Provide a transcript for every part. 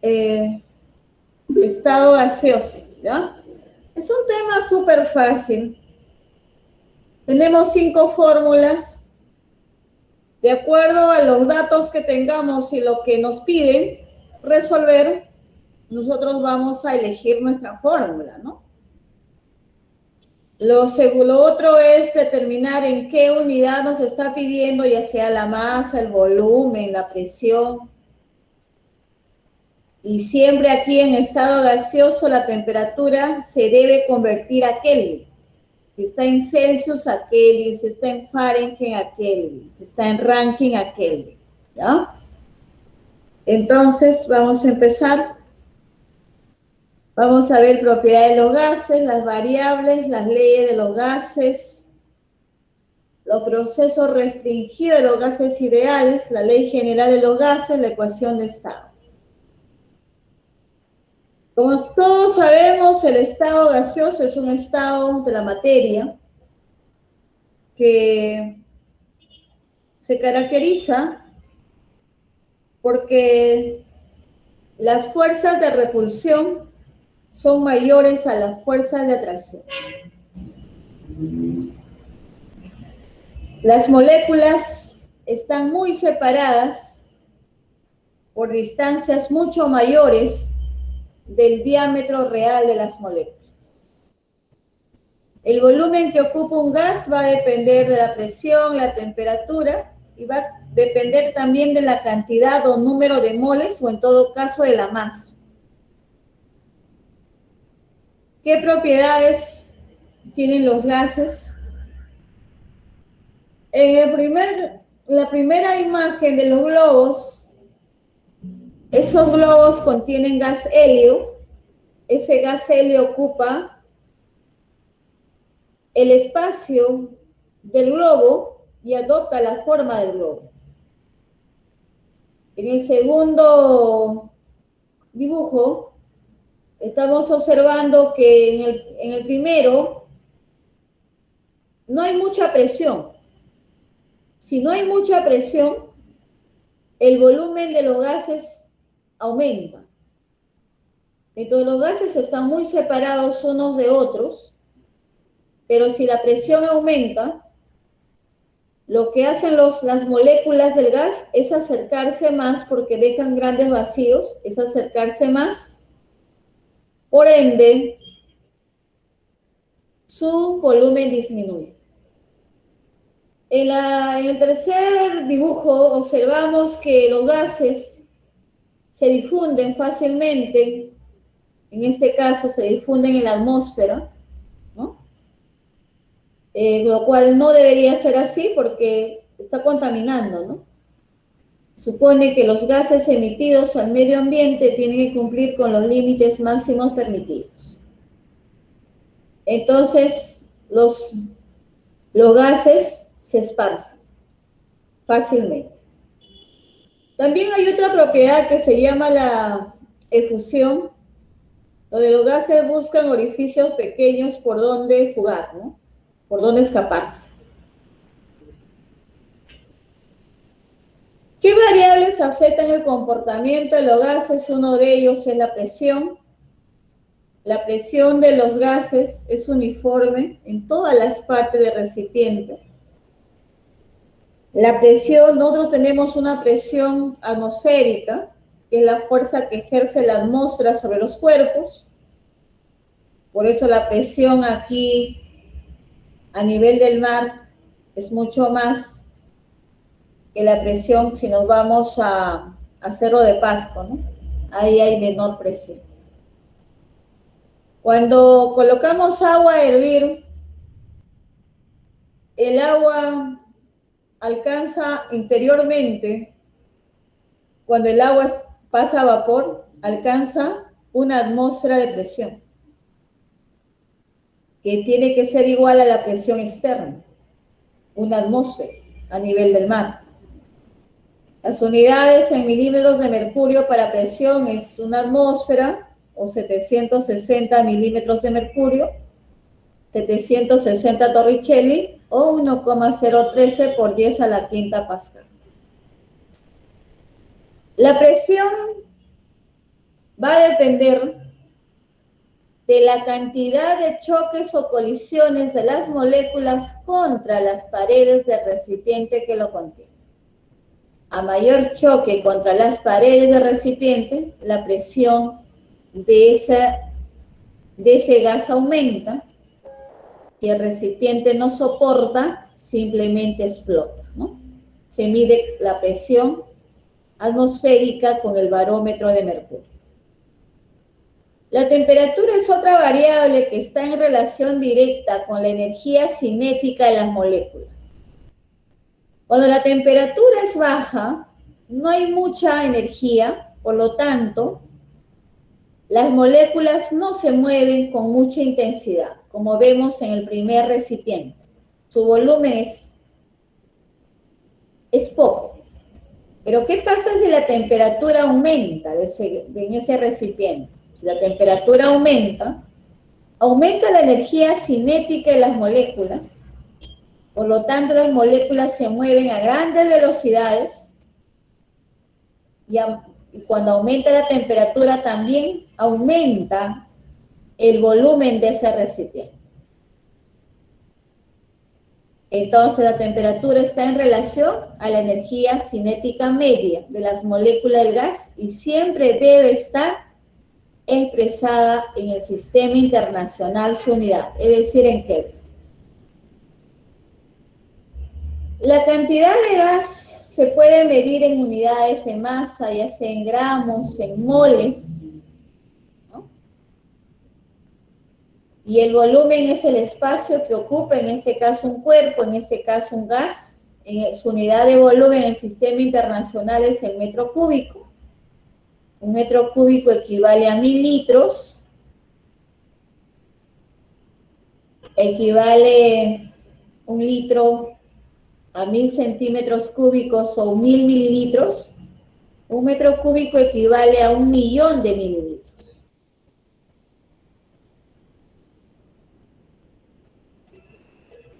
eh, estado gaseoso, ¿ya? Es un tema súper fácil. Tenemos 5 fórmulas. De acuerdo a los datos que tengamos y lo que nos piden resolver, nosotros vamos a elegir nuestra fórmula, ¿no? Lo otro es determinar en qué unidad nos está pidiendo, ya sea la masa, el volumen, la presión. Y siempre aquí en estado gaseoso la temperatura se debe convertir a Kelvin. Si está en Celsius a Kelvin, si está en Fahrenheit a Kelvin, si está en Rankine a Kelvin, ¿ya? Entonces vamos a empezar. Vamos a ver propiedades de los gases, las variables, las leyes de los gases, los procesos restringidos de los gases ideales, la ley general de los gases, la ecuación de estado. Como todos sabemos, el estado gaseoso es un estado de la materia que se caracteriza porque las fuerzas de repulsión son mayores a las fuerzas de atracción. Las moléculas están muy separadas por distancias mucho mayores del diámetro real de las moléculas. El volumen que ocupa un gas va a depender de la presión, la temperatura y va a depender también de la cantidad o número de moles o en todo caso de la masa. ¿Qué propiedades tienen los gases? En la primera imagen de los globos, esos globos contienen gas helio. Ese gas helio ocupa el espacio del globo y adopta la forma del globo. En el segundo dibujo, estamos observando que en el primero no hay mucha presión. Si no hay mucha presión, el volumen de los gases aumenta. Entonces los gases están muy separados unos de otros, pero si la presión aumenta, lo que hacen las moléculas del gas es acercarse más porque dejan grandes vacíos, es acercarse más. Por ende, su volumen disminuye. En el tercer dibujo observamos que los gases se difunden fácilmente, en este caso se difunden en la atmósfera, ¿no? Lo cual no debería ser así porque está contaminando, ¿no? Supone que los gases emitidos al medio ambiente tienen que cumplir con los límites máximos permitidos. Entonces, los gases se esparcen fácilmente. También hay otra propiedad que se llama la efusión, donde los gases buscan orificios pequeños por donde fugar, ¿no? Por donde escaparse. ¿Qué variables afectan el comportamiento de los gases? Uno de ellos es la presión. La presión de los gases es uniforme en todas las partes del recipiente. La presión, nosotros tenemos una presión atmosférica, que es la fuerza que ejerce la atmósfera sobre los cuerpos. Por eso la presión aquí a nivel del mar es mucho más que la presión si nos vamos a Cerro de Pasco, ¿no? Ahí hay menor presión. Cuando colocamos agua a hervir, el agua alcanza interiormente, cuando el agua pasa a vapor, alcanza una atmósfera de presión, que tiene que ser igual a la presión externa, una atmósfera a nivel del mar. Las unidades en milímetros de mercurio para presión es una atmósfera o 760 milímetros de mercurio, 760 torricelli o 1,013 por 10 a la quinta pascal. La presión va a depender de la cantidad de choques o colisiones de las moléculas contra las paredes del recipiente que lo contiene. A mayor choque contra las paredes del recipiente, la presión de ese gas aumenta. Si el recipiente no soporta, simplemente explota, ¿no? Se mide la presión atmosférica con el barómetro de mercurio. La temperatura es otra variable que está en relación directa con la energía cinética de las moléculas. Cuando la temperatura es baja, no hay mucha energía, por lo tanto, las moléculas no se mueven con mucha intensidad, como vemos en el primer recipiente. Su volumen es poco. Pero ¿qué pasa si la temperatura aumenta en ese recipiente? Si la temperatura aumenta la energía cinética de las moléculas. Por lo tanto, las moléculas se mueven a grandes velocidades y cuando aumenta la temperatura también aumenta el volumen de ese recipiente. Entonces, la temperatura está en relación a la energía cinética media de las moléculas del gas y siempre debe estar expresada en el Sistema Internacional su unidad, es decir, en Kelvin. La cantidad de gas se puede medir en unidades en masa, ya sea en gramos, en moles, ¿no? Y el volumen es el espacio que ocupa, en este caso un cuerpo, en este caso un gas. Su unidad de volumen en el Sistema Internacional es el metro cúbico. Un metro cúbico equivale a 1000 litros. Equivale un litro a 1000 centímetros cúbicos o 1000 mililitros. Un metro cúbico equivale a 1.000.000 de mililitros.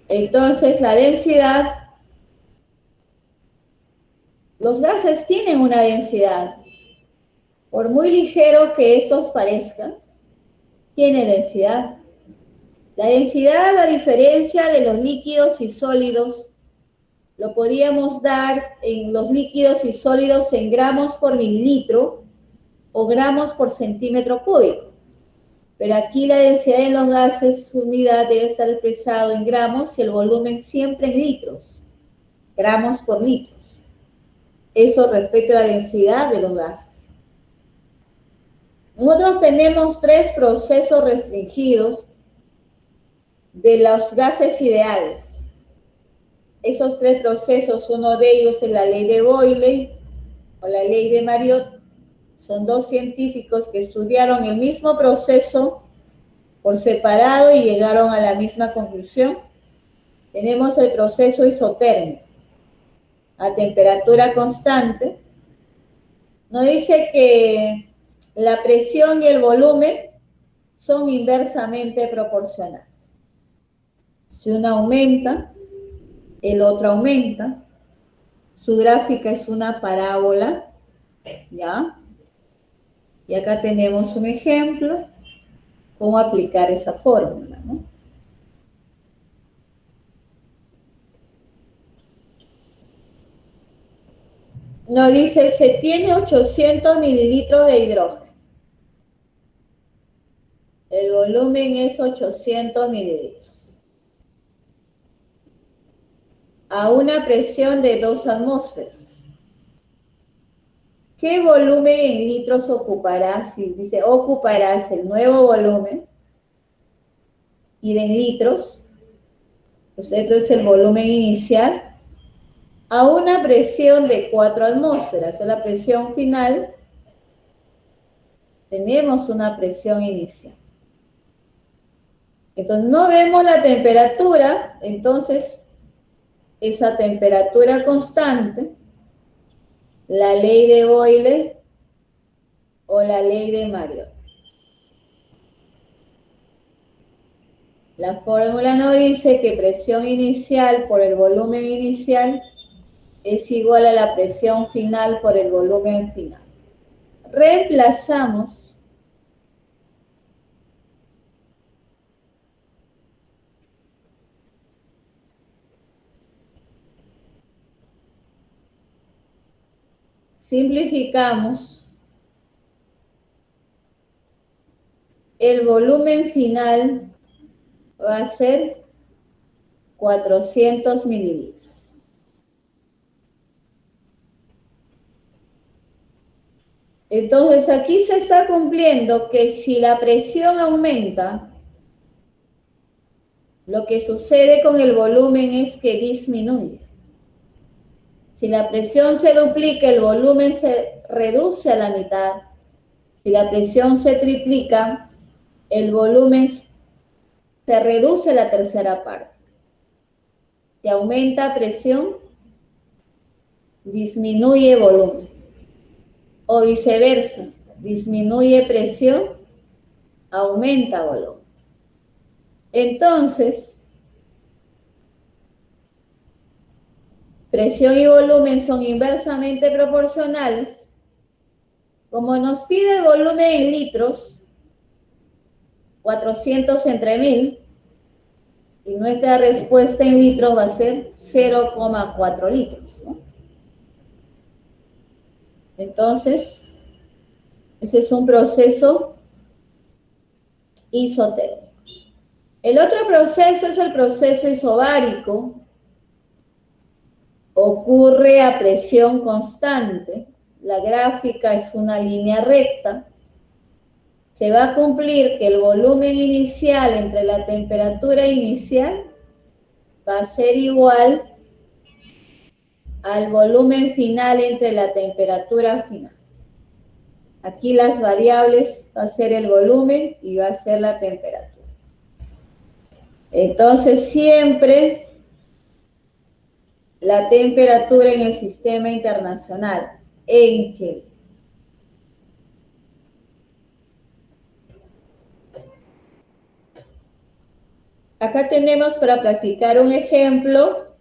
Entonces, la densidad, los gases tienen una densidad. Por muy ligero que estos parezcan, tiene densidad. La densidad, a diferencia de los líquidos y sólidos, lo podíamos dar en los líquidos y sólidos en gramos por mililitro o gramos por centímetro cúbico. Pero aquí la densidad en los gases, su unidad debe estar expresado en gramos y el volumen siempre en litros, gramos por litros. Eso respecto a la densidad de los gases. Nosotros tenemos 3 procesos restringidos de los gases ideales. Esos 3 procesos, uno de ellos es la ley de Boyle o la ley de Mariotte. Son 2 científicos que estudiaron el mismo proceso por separado y llegaron a la misma conclusión. Tenemos el proceso isotérmico a temperatura constante. Nos dice que la presión y el volumen son inversamente proporcionales. Si uno aumenta, el otro aumenta. Su gráfica es una parábola, ¿ya? Y acá tenemos un ejemplo, cómo aplicar esa fórmula, ¿no? Nos dice, se tiene 800 mililitros de hidrógeno. El volumen es 800 mililitros. A una presión de 2 atmósferas. ¿Qué volumen en litros ocuparás? Si dice, ocuparás el nuevo volumen. Y en litros, pues esto es el volumen inicial. A una presión de 4 atmósferas. Es la presión final. Tenemos una presión inicial. Entonces, no vemos la temperatura, entonces, esa temperatura constante, la ley de Boyle o la ley de Mariotte. La fórmula nos dice que presión inicial por el volumen inicial es igual a la presión final por el volumen final. Reemplazamos simplificamos, el volumen final va a ser 400 mililitros. Entonces aquí se está cumpliendo que si la presión aumenta, lo que sucede con el volumen es que disminuye. Si la presión se duplica, el volumen se reduce a la mitad. Si la presión se triplica, el volumen se reduce a la tercera parte. Si aumenta presión, disminuye volumen. O viceversa, disminuye presión, aumenta volumen. Entonces, presión y volumen son inversamente proporcionales. Como nos pide el volumen en litros, 400 entre 1000, y nuestra respuesta en litros va a ser 0,4 litros, ¿no? Entonces, ese es un proceso isotérmico. El otro proceso es el proceso isobárico. Ocurre a presión constante. La gráfica es una línea recta. Se va a cumplir que el volumen inicial entre la temperatura inicial va a ser igual al volumen final entre la temperatura final. Aquí las variables va a ser el volumen y va a ser la temperatura. Entonces siempre la temperatura en el sistema internacional en Kelvin. Acá tenemos para practicar un ejemplo.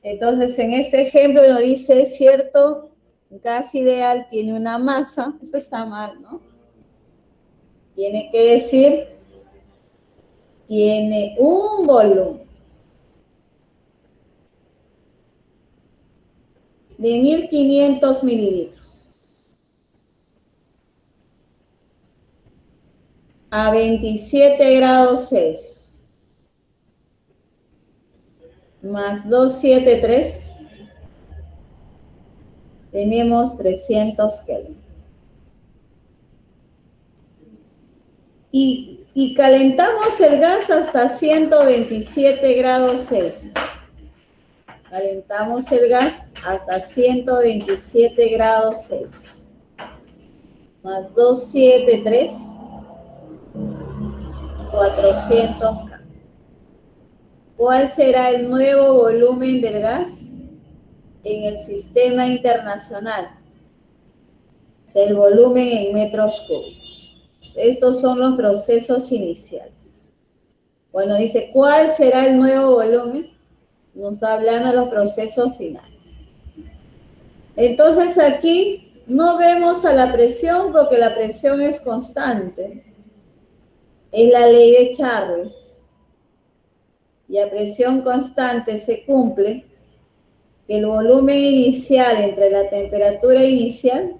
Entonces, en este ejemplo nos dice, cierto gas ideal tiene una masa. Eso está mal, ¿no? Tiene que decir, tiene un volumen de 1500 mililitros a 27 grados Celsius más 273, tenemos 300 Kelvin. Y calentamos el gas hasta 127 grados Celsius. Calentamos el gas hasta 127 grados Celsius. Más 273, 400K. ¿Cuál será el nuevo volumen del gas en el sistema internacional? Es el volumen en metros cúbicos. Estos son los procesos iniciales. Bueno, dice, ¿cuál será el nuevo volumen? Nos está hablando de los procesos finales. Entonces aquí no vemos a la presión porque la presión es constante. Es la ley de Charles. Y a presión constante se cumple que el volumen inicial entre la temperatura inicial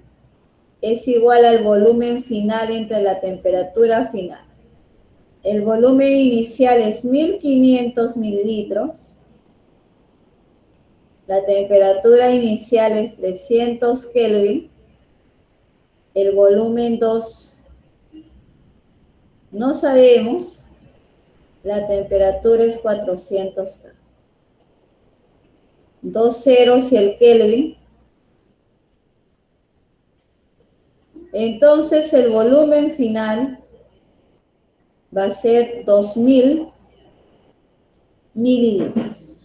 es igual al volumen final entre la temperatura final. El volumen inicial es 1500 mililitros. La temperatura inicial es 300 Kelvin. El volumen 2 no sabemos. La temperatura es 400 K. 2 ceros y el Kelvin. Entonces el volumen final va a ser 2000 mililitros.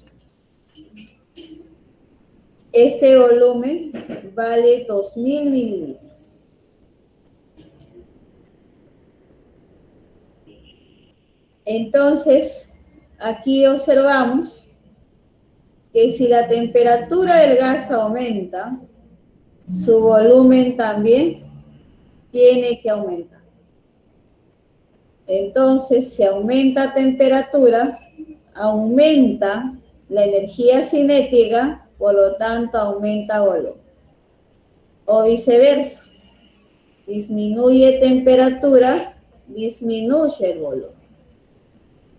Este volumen vale 2000 mililitros. Entonces, aquí observamos que si la temperatura del gas aumenta, su volumen también tiene que aumentar. Entonces, si aumenta temperatura, aumenta la energía cinética, por lo tanto aumenta volumen. O viceversa, disminuye temperatura, disminuye el volumen.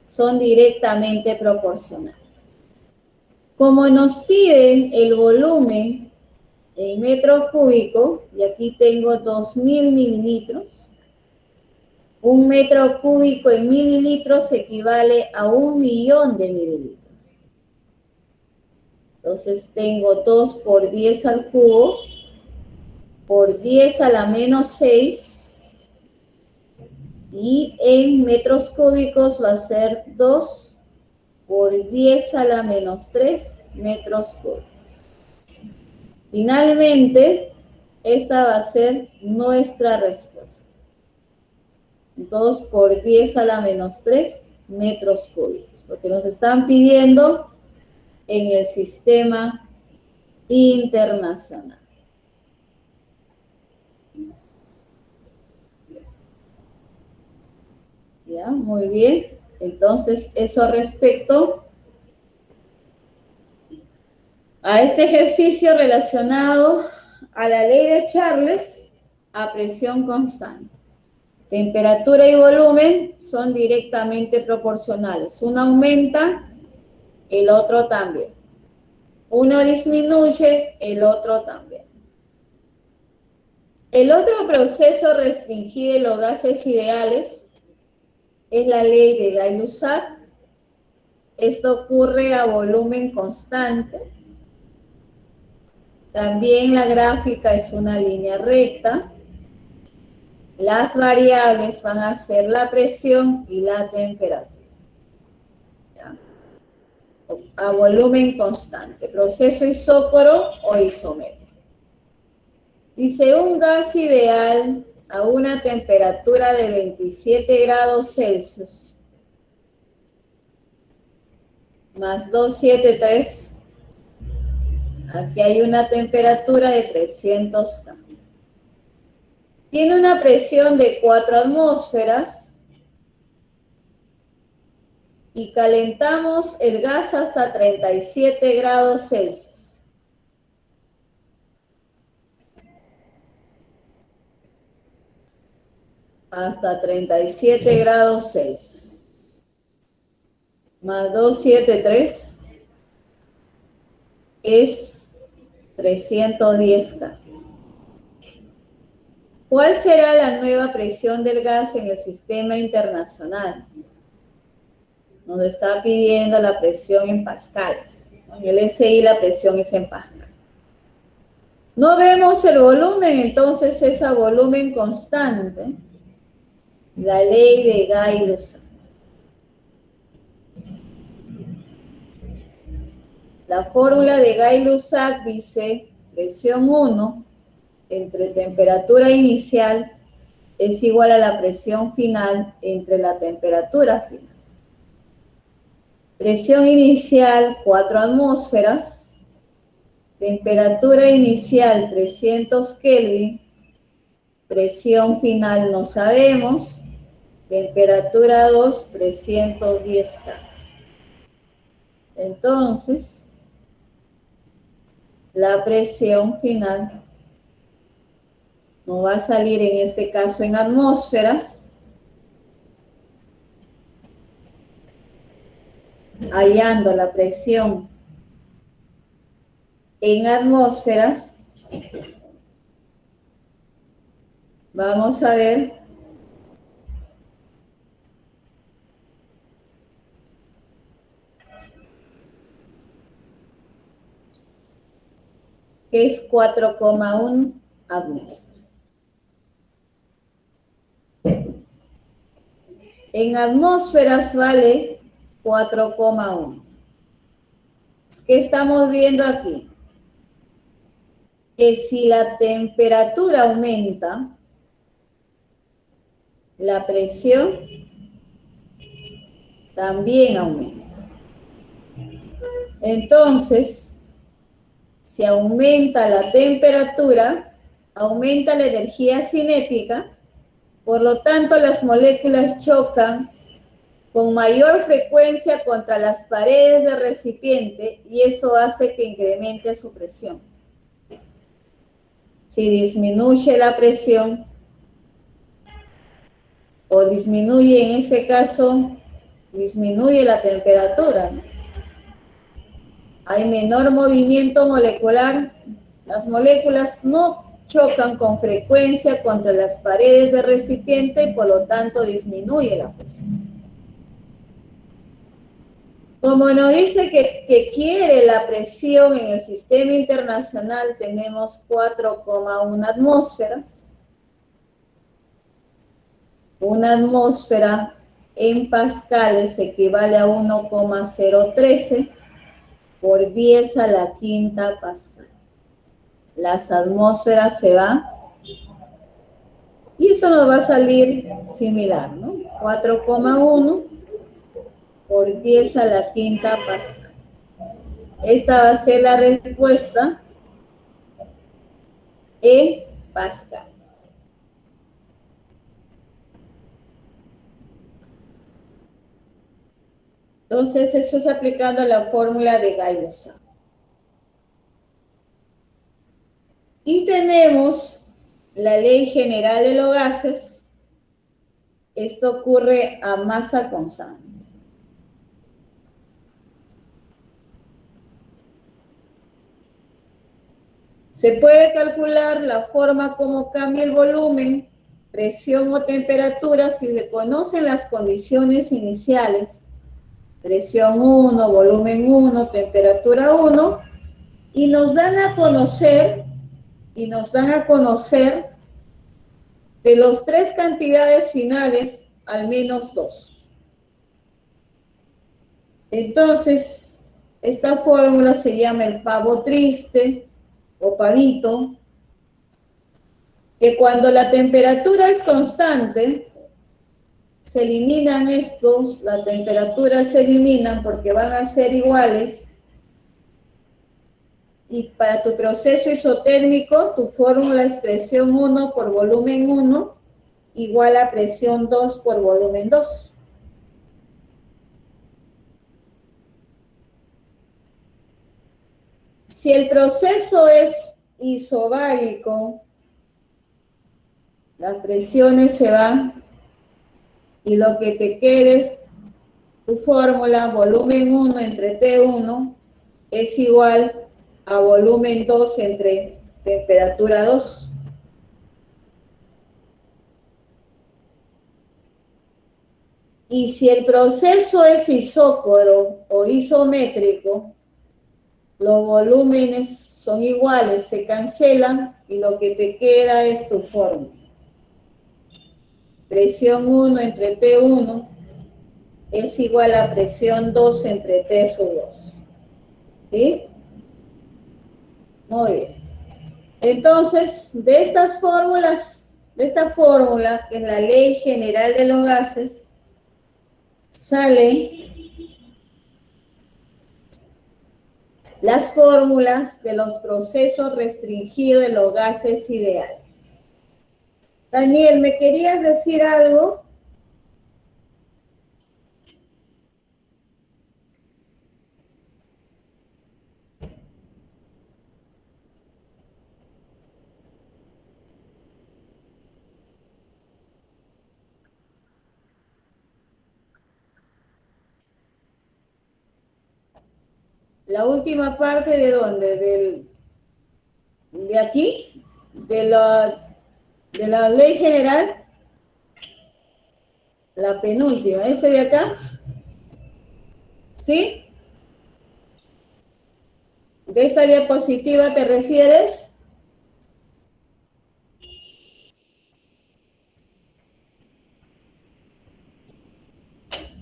Son directamente proporcionales. Como nos piden el volumen en metro cúbico, y aquí tengo 2000 mililitros, un metro cúbico en mililitros equivale a 1.000.000 de mililitros. Entonces tengo 2 por 10 al cubo, por 10 a la menos 6, y en metros cúbicos va a ser 2 por 10 a la menos 3 metros cúbicos. Finalmente, esta va a ser nuestra respuesta. 2 por 10 a la menos 3 metros cúbicos, porque nos están pidiendo en el sistema internacional. ¿Ya? Muy bien. Entonces, eso respecto a este ejercicio relacionado a la ley de Charles a presión constante. Temperatura y volumen son directamente proporcionales. Uno aumenta, el otro también. Uno disminuye, el otro también. El otro proceso restringido de los gases ideales es la ley de Gay-Lussac. Esto ocurre a volumen constante. También la gráfica es una línea recta. Las variables van a ser la presión y la temperatura. ¿Ya? A volumen constante. Proceso isócoro o isométrico. Dice un gas ideal a una temperatura de 27 grados Celsius más 273. Aquí hay una temperatura de 300 K. Tiene una presión de 4 atmósferas y calentamos el gas hasta 37 grados Celsius. Hasta 37 grados Celsius. Más 273 es 310 K. ¿Cuál será la nueva presión del gas en el sistema internacional? Nos está pidiendo la presión en pascales. En el SI la presión es en pascal. No vemos el volumen, entonces es a volumen constante. La ley de Gay-Lussac. La fórmula de Gay-Lussac dice presión 1 entre temperatura inicial es igual a la presión final entre la temperatura final. Presión inicial 4 atmósferas, temperatura inicial 300 Kelvin, presión final no sabemos, temperatura 2 310 K. Entonces, la presión final no va a salir en este caso en atmósferas, hallando la presión en atmósferas, vamos a ver que es 4,1 atmósferas. En atmósferas vale 4,1. ¿Qué estamos viendo aquí? Que si la temperatura aumenta, la presión también aumenta. Entonces, si aumenta la temperatura, aumenta la energía cinética, por lo tanto las moléculas chocan con mayor frecuencia contra las paredes del recipiente y eso hace que incremente su presión. Si disminuye la presión o disminuye, en ese caso, disminuye la temperatura, ¿no? Hay menor movimiento molecular, las moléculas no chocan con frecuencia contra las paredes del recipiente y por lo tanto disminuye la presión. Como nos dice que quiere la presión en el sistema internacional, tenemos 4,1 atmósferas. Una atmósfera en pascales equivale a 1,013 por 10 a la quinta pascal. Las atmósferas se van y eso nos va a salir similar, ¿no? 4,1 por 10 a la quinta pascal. Esta va a ser la respuesta en pascales. Entonces, eso es aplicando la fórmula de Gay-Lussac. Y tenemos la ley general de los gases. Esto ocurre a masa constante. Se puede calcular la forma como cambia el volumen, presión o temperatura si se conocen las condiciones iniciales. Presión 1, volumen 1, temperatura 1, y nos dan a conocer de las tres cantidades finales, al menos 2. Entonces, esta fórmula se llama el pavo triste o pavito, que cuando la temperatura es constante, se eliminan estos, la temperatura se eliminan porque van a ser iguales. Y para tu proceso isotérmico, tu fórmula es presión 1 por volumen 1 igual a presión 2 por volumen 2. Si el proceso es isobárico, las presiones se van y lo que te queda es tu fórmula, volumen 1 entre T1 es igual a volumen 2 entre temperatura 2. Y si el proceso es isócoro o isométrico, los volúmenes son iguales, se cancelan y lo que te queda es tu fórmula. Presión 1 entre T1 es igual a presión 2 entre T sub 2. ¿Sí? Muy bien. Entonces, de esta fórmula, que es la ley general de los gases, salen las fórmulas de los procesos restringidos de los gases ideales. Daniel, ¿me querías decir algo? La última parte de dónde, de aquí, de la ley general, la penúltima, ese de acá, ¿sí? ¿De esta diapositiva te refieres?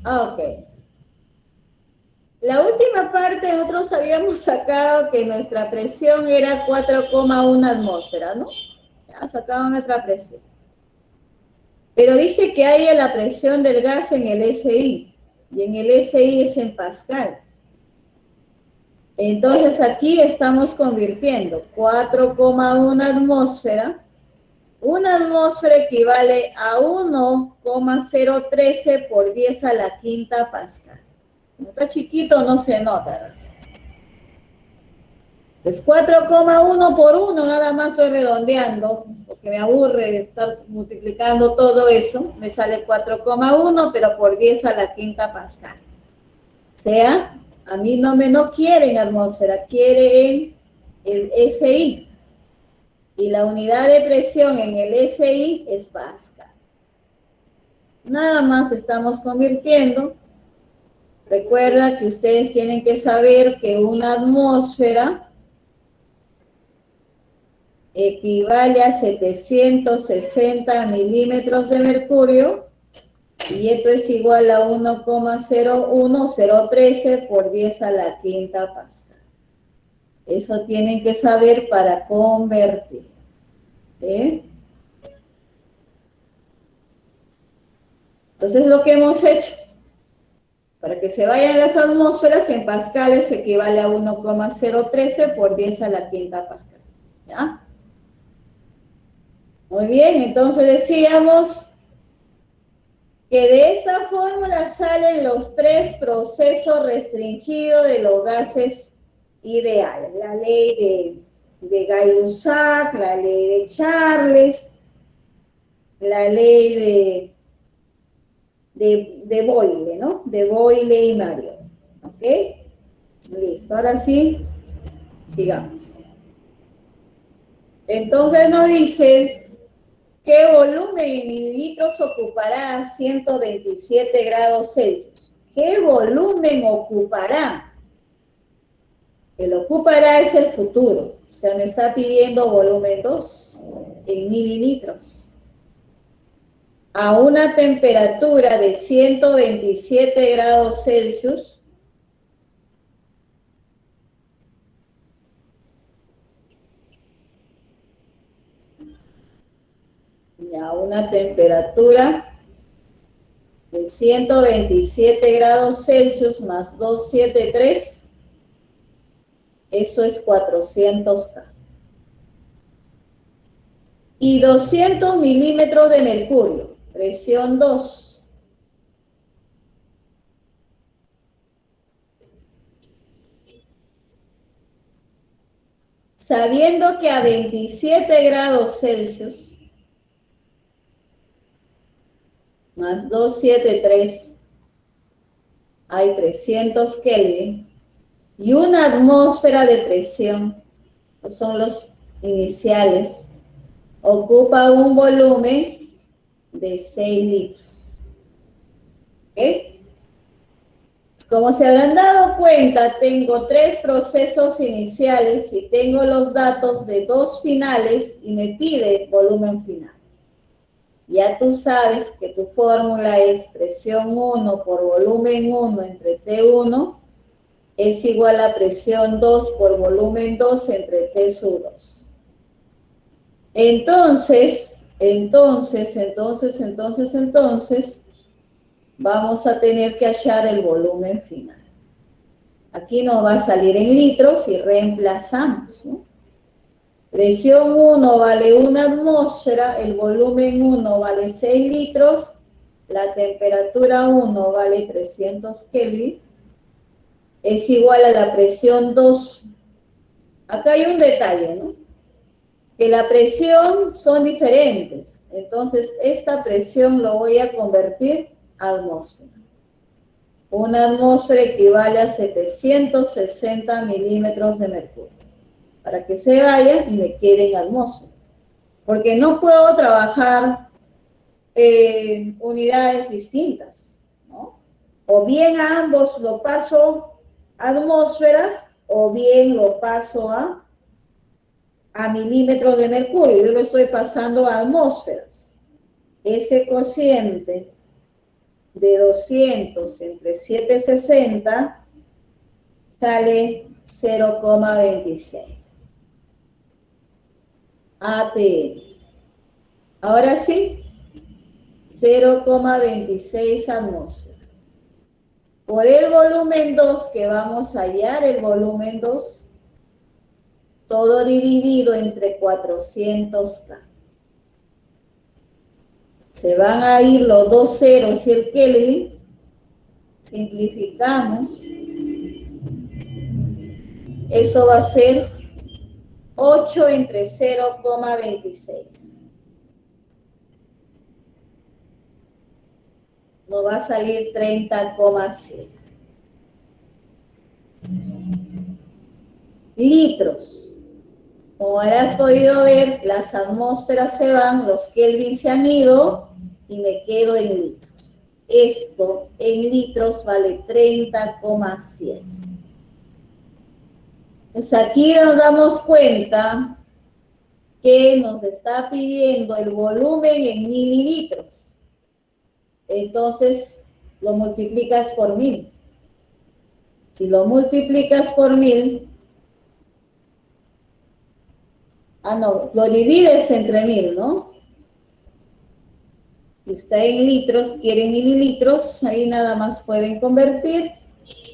Ok. La última parte nosotros habíamos sacado que nuestra presión era 4,1 atmósfera, ¿no? Ya sacado nuestra presión. Pero dice que hay la presión del gas en el SI, y en el SI es en Pascal. Entonces aquí estamos convirtiendo 4,1 atmósfera. Una atmósfera equivale a 1,013 por 10 a la quinta pascal. Como está chiquito no se nota. Pues 4,1 por 1, nada más estoy redondeando, porque me aburre estar multiplicando todo eso. Me sale 4,1, pero por 10 a la quinta pascal. O sea, a mí no quieren atmósfera, quieren el SI. Y la unidad de presión en el SI es pascal. Nada más estamos convirtiendo. Recuerda que ustedes tienen que saber que una atmósfera equivale a 760 milímetros de mercurio y esto es igual a 1,01013 por 10 a la quinta pascal. Eso tienen que saber para convertir. Entonces lo que hemos hecho, para que se vayan las atmósferas en pascales equivale a 1,013 por 10 a la quinta pascal. ¿Ya? Muy bien, entonces decíamos que de esta fórmula salen los tres procesos restringidos de los gases ideales. La ley de Gay-Lussac, la ley de Charles, la ley de Boyle, ¿no? De Boyle y Mario. ¿Ok? Listo, ahora sí, sigamos. Entonces nos dice... ¿Qué volumen en mililitros ocupará 127 grados Celsius? ¿Qué volumen ocupará? El ocupará es el futuro. O sea, me está pidiendo volumen 2 en mililitros. A una temperatura de 127 grados Celsius, a una temperatura de 127 grados Celsius más 273, eso es 400 K. Y 200 milímetros de mercurio, presión 2. Sabiendo que a 27 grados Celsius más 273 hay 300 Kelvin y una atmósfera de presión, que son los iniciales, ocupa un volumen de 6 litros. ¿Ok? Como se habrán dado cuenta, tengo 3 procesos iniciales y tengo los datos de 2 finales y me pide volumen final. Ya tú sabes que tu fórmula es presión 1 por volumen 1 entre T1 es igual a presión 2 por volumen 2 entre T sub 2. Entonces, vamos a tener que hallar el volumen final. Aquí nos va a salir en litros y reemplazamos, ¿no? Presión 1 vale 1 atmósfera, el volumen 1 vale 6 litros, la temperatura 1 vale 300 Kelvin, es igual a la presión 2. Acá hay un detalle, ¿no? Que la presión son diferentes, entonces esta presión lo voy a convertir a atmósfera. Una atmósfera equivale a 760 milímetros de mercurio. Para que se vaya y me quede en atmósfera. Porque no puedo trabajar en unidades distintas, ¿no? O bien a ambos lo paso a atmósferas, o bien lo paso a milímetros de mercurio. Yo lo estoy pasando a atmósferas. Ese cociente de 200 entre 760 sale 0,26 ATM. Ahora sí, 0,26 atmósferas. Por el volumen 2 que vamos a hallar, el volumen 2, todo dividido entre 400K. Se van a ir los dos ceros y el Kelvin. Simplificamos. Eso va a ser 8 entre 0,26. Nos va a salir 30,7. Litros. Como habrás podido ver, las atmósferas se van, los Kelvin se han ido y me quedo en litros. Esto en litros vale 30,7. Pues aquí nos damos cuenta que nos está pidiendo el volumen en mililitros. Entonces, lo multiplicas por 1000. Si lo multiplicas por 1000, lo divides entre 1000, ¿no? Si está en litros, quieren mililitros, ahí nada más pueden convertir.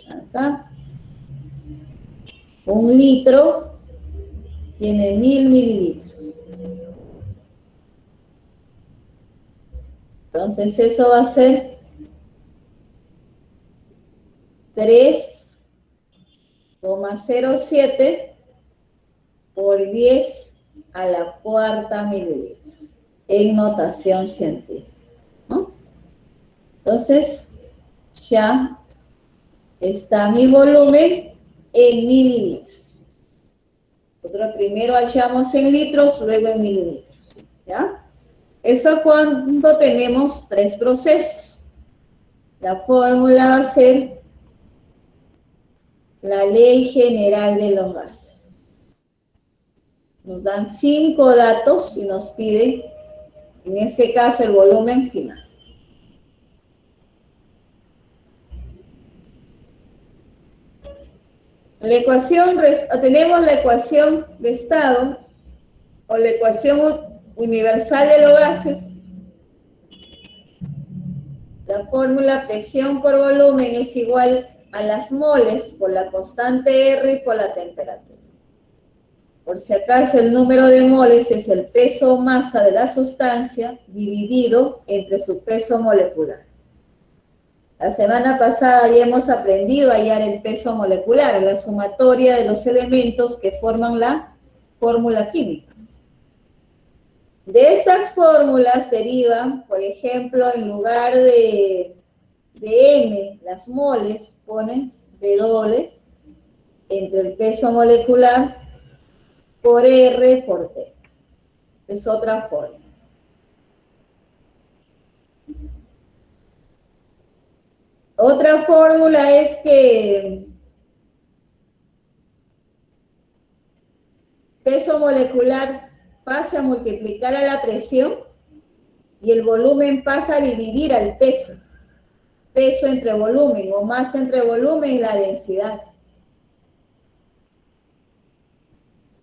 Acá. 1 litro tiene 1000 mililitros. Entonces eso va a ser 3,07 por 10 a la cuarta mililitros en notación científica, ¿no? Entonces ya está mi volumen en mililitros. Nosotros primero hallamos en litros, luego en mililitros, ¿ya? Eso cuando tenemos 3 procesos. La fórmula va a ser la ley general de los gases. Nos dan 5 datos y nos pide, en este caso, el volumen final. La ecuación, tenemos la ecuación de estado o la ecuación universal de los gases. La fórmula presión por volumen es igual a las moles por la constante R y por la temperatura. Por si acaso, el número de moles es el peso o masa de la sustancia dividido entre su peso molecular. La semana pasada ya hemos aprendido a hallar el peso molecular, la sumatoria de los elementos que forman la fórmula química. De estas fórmulas derivan, por ejemplo, en lugar de M, las moles, pones W entre el peso molecular por R por T. Es otra fórmula. Otra fórmula es que peso molecular pasa a multiplicar a la presión y el volumen pasa a dividir al peso. Peso entre volumen o masa entre volumen y la densidad.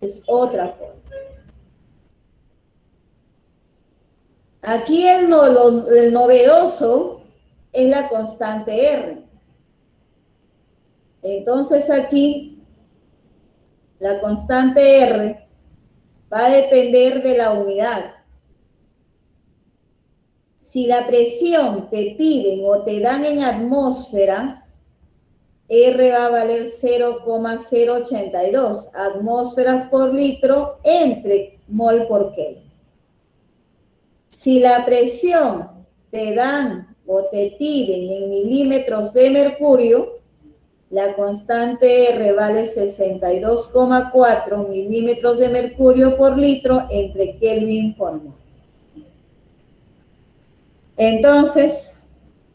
Es otra fórmula. Aquí el novedoso es la constante R. Entonces aquí la constante R va a depender de la unidad. Si la presión te piden o te dan en atmósferas, R va a valer 0,082 atmósferas por litro entre mol por Kelvin. Si la presión te dan o te piden en milímetros de mercurio, la constante R vale 62,4 milímetros de mercurio por litro entre Kelvin por mol. Entonces,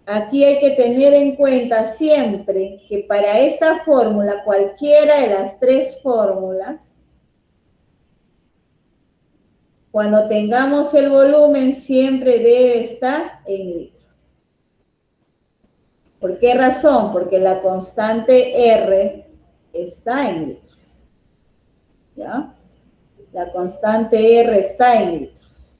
aquí hay que tener en cuenta siempre que para esta fórmula, cualquiera de las 3 fórmulas, cuando tengamos el volumen siempre debe estar en litros. ¿Por qué razón? Porque la constante R está en litros. ¿Ya? La constante R está en litros.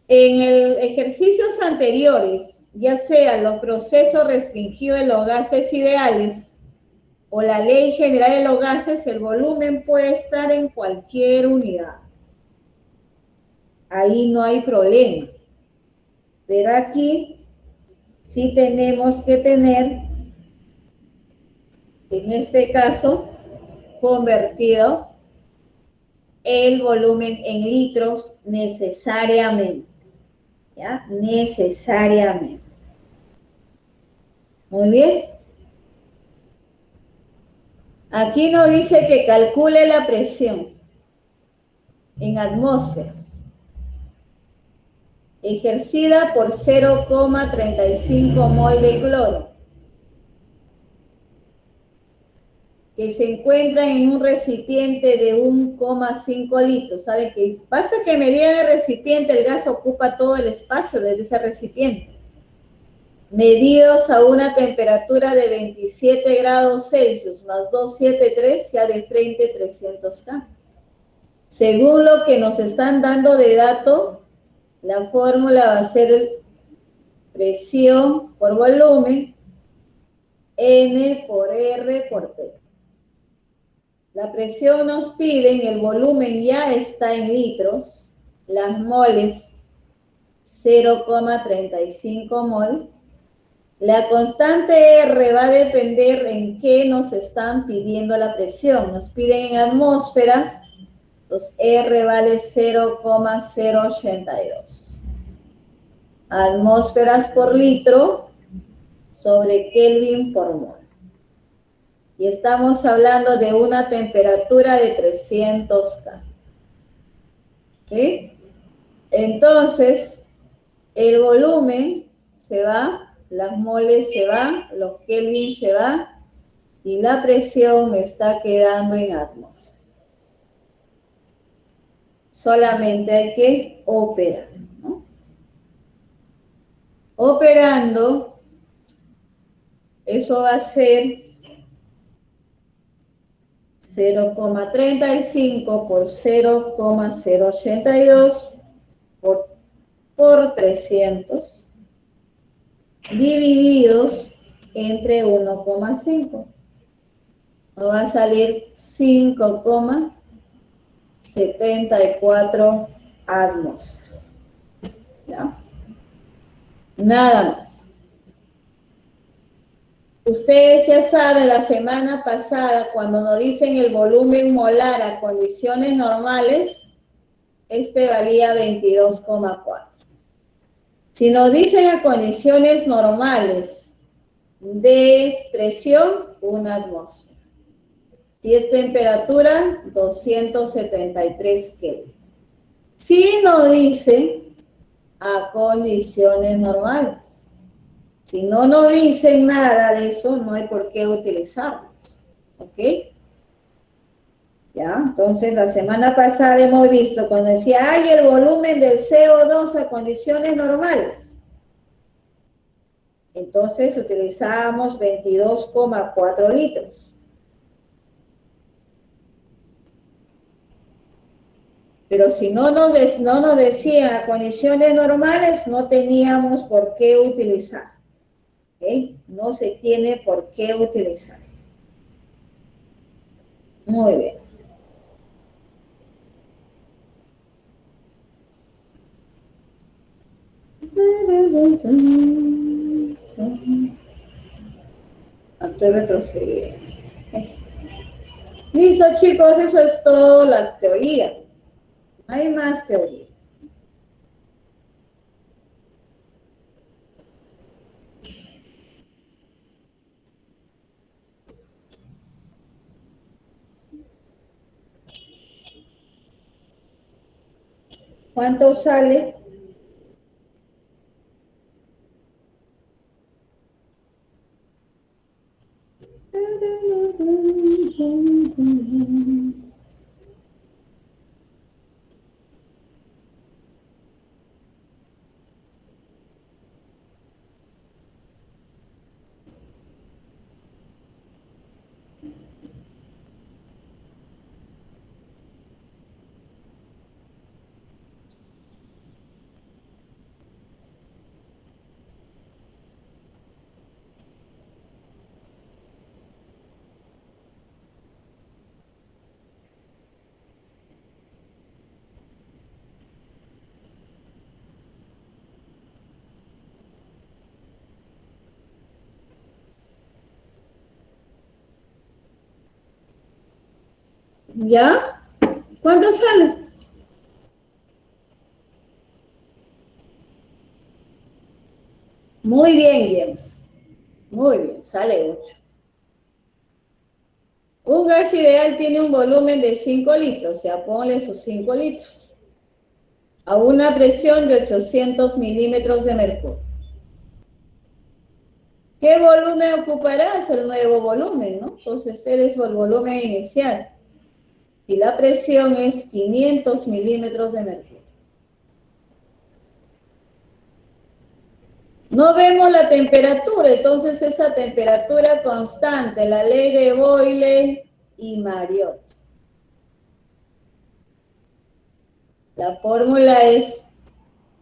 En ejercicios anteriores ya sea los procesos restringidos de los gases ideales o la ley general de los gases, el volumen puede estar en cualquier unidad. Ahí no hay problema. Pero aquí sí tenemos que tener, en este caso, convertido el volumen en litros necesariamente. ¿Ya? Necesariamente. Muy bien. Aquí nos dice que calcule la presión en atmósferas ejercida por 0,35 mol de cloro que se encuentra en un recipiente de 1,5 litros. ¿Sabe qué? Basta que medían el recipiente, el gas ocupa todo el espacio de ese recipiente. Medidos a una temperatura de 27 grados Celsius más 273, ya de frente 300 K. Según lo que nos están dando de dato, la fórmula va a ser presión por volumen, N por R por T. La presión nos piden, el volumen ya está en litros, las moles 0,35 mol. La constante R va a depender en qué nos están pidiendo la presión. Nos piden en atmósferas, los R vale 0,082. Atmósferas por litro sobre Kelvin por mol. Y estamos hablando de una temperatura de 300 K. ¿Sí? Entonces, el volumen se va, las moles se van, los Kelvin se van, y la presión me está quedando en atmósferas. Solamente hay que operar, ¿no? Operando, eso va a ser 0,35 por 0,082 por 300 divididos entre 1,5. Nos va a salir 5,74 atmósferas. ¿Ya? Nada más. Ustedes ya saben, la semana pasada, cuando nos dicen el volumen molar a condiciones normales, este valía 22,4. Si nos dicen a condiciones normales de presión, una atmósfera. Si es temperatura, 273 Kelvin. Si nos dicen a condiciones normales. Si no nos dicen nada de eso, no hay por qué utilizarlos. ¿Ok? ¿Ya? Entonces, la semana pasada hemos visto cuando decía, hay el volumen del CO2 a condiciones normales. Entonces, utilizábamos 22,4 litros. Pero si no nos decían a condiciones normales, no teníamos por qué utilizar. ¿Okay? No se tiene por qué utilizar. Muy bien. Estoy retrocediendo. Listo, chicos, eso es todo la teoría. No hay más teoría. ¿Cuánto sale? ¿Ya? ¿Cuánto sale? Muy bien, James. Muy bien, sale 8. Un gas ideal tiene un volumen de 5 litros, o sea, ponle esos 5 litros, a una presión de 800 milímetros de mercurio. ¿Qué volumen ocuparás? El nuevo volumen, ¿no? Entonces, eres el volumen inicial. Y la presión es 500 milímetros de mercurio. No vemos la temperatura, entonces esa temperatura constante, la ley de Boyle y Mariotte. La fórmula es,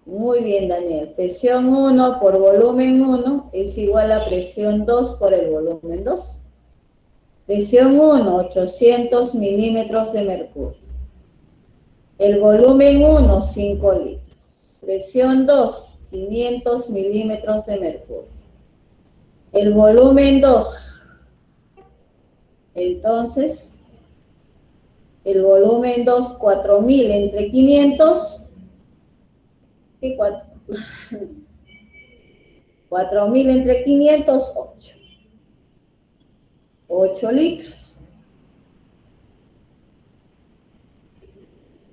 muy bien Daniel, presión 1 por volumen 1 es igual a presión 2 por el volumen 2. Presión 1, 800 milímetros de mercurio. El volumen 1, 5 litros. Presión 2, 500 milímetros de mercurio. El volumen 2. Entonces, el volumen 2, 4000 entre 500. ¿Qué 4? 4000 entre 500, 8. 8 litros.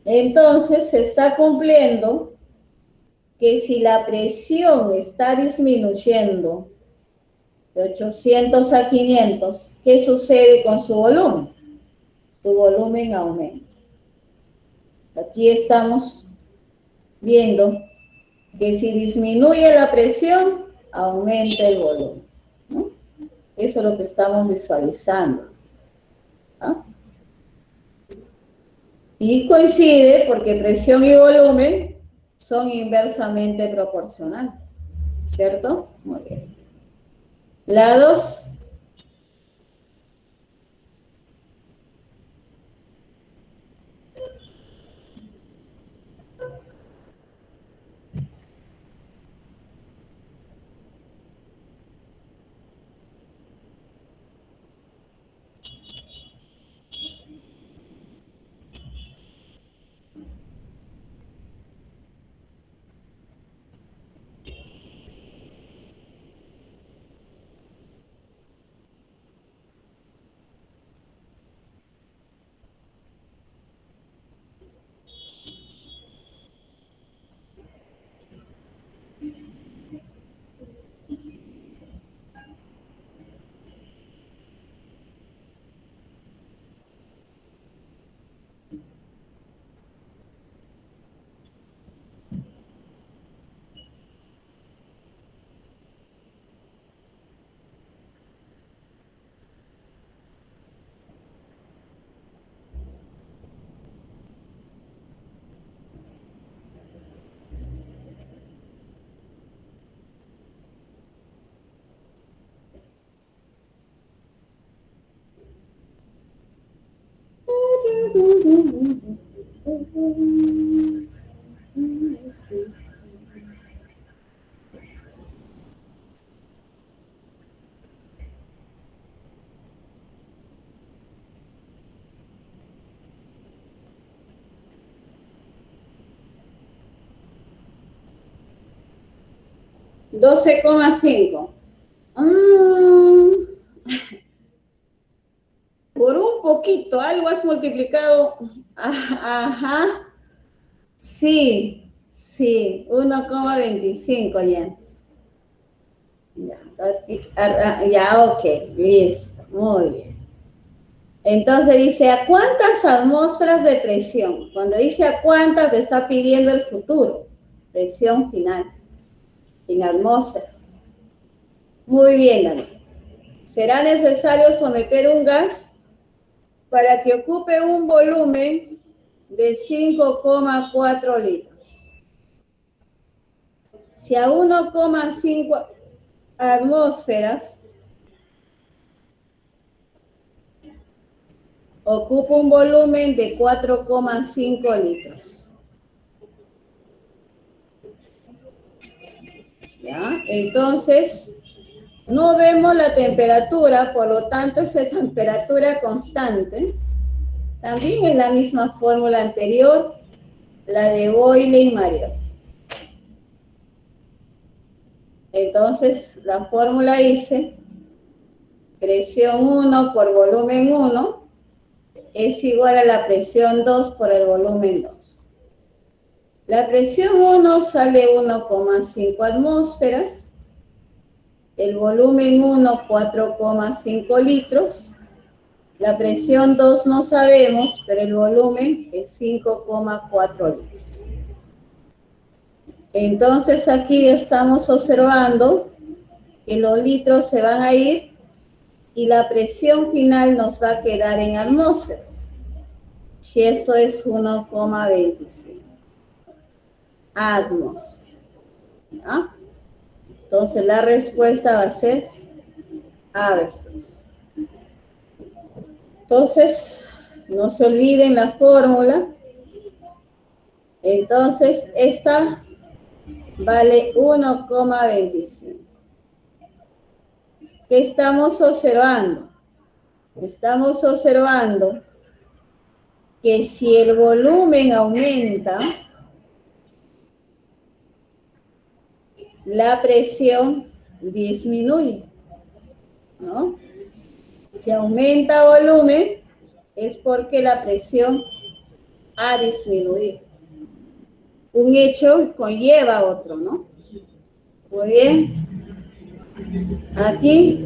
Entonces, se está cumpliendo que si la presión está disminuyendo de 800 a 500, ¿qué sucede con su volumen? Su volumen aumenta. Aquí estamos viendo que si disminuye la presión, aumenta el volumen, ¿no? Eso es lo que estamos visualizando, ¿no? Y coincide porque presión y volumen son inversamente proporcionales, ¿cierto? Muy bien. Lados. $12,5. Por un poquito, algo has multiplicado. Ajá. Sí, 1,25 ya. Ya, ok, listo, muy bien. Entonces dice, ¿a cuántas atmósferas de presión? Cuando dice a cuántas, te está pidiendo el futuro, presión final, en atmósferas. Muy bien, Daniel. Será necesario someter un gas para que ocupe un volumen de 5,4 litros. Si a 1,5 atmósferas ocupa un volumen de 4,5 litros. ¿Ya? Entonces, no vemos la temperatura, por lo tanto, esa temperatura constante También es la misma fórmula anterior, la de Boyle y Mario. Entonces, la fórmula dice, presión 1 por volumen 1 es igual a la presión 2 por el volumen 2. La presión 1 sale 1,5 atmósferas, el volumen 1 4,5 litros, la presión 2 no sabemos, pero el volumen es 5,4 litros. Entonces aquí estamos observando que los litros se van a ir y la presión final nos va a quedar en atmósferas. Y eso es 1,25 atmósferas. ¿Ya? Entonces la respuesta va a ser avestruz. Entonces, no se olviden la fórmula. Entonces, esta vale 1,25. ¿Qué estamos observando? Estamos observando que si el volumen aumenta, la presión disminuye, ¿no? Si aumenta volumen, es porque la presión ha disminuido. Un hecho conlleva otro, ¿no? Muy bien. Aquí.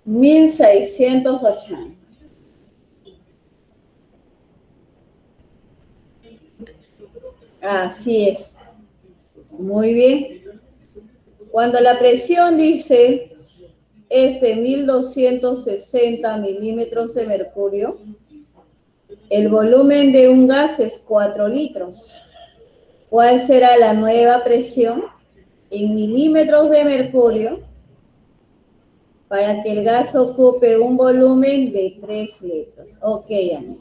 $1,680. Así es. Muy bien. Cuando la presión dice es de 1,260 milímetros de mercurio, el volumen de un gas es 4 litros. ¿Cuál será la nueva presión en milímetros de mercurio para que el gas ocupe un volumen de 3 litros? Ok, Ana.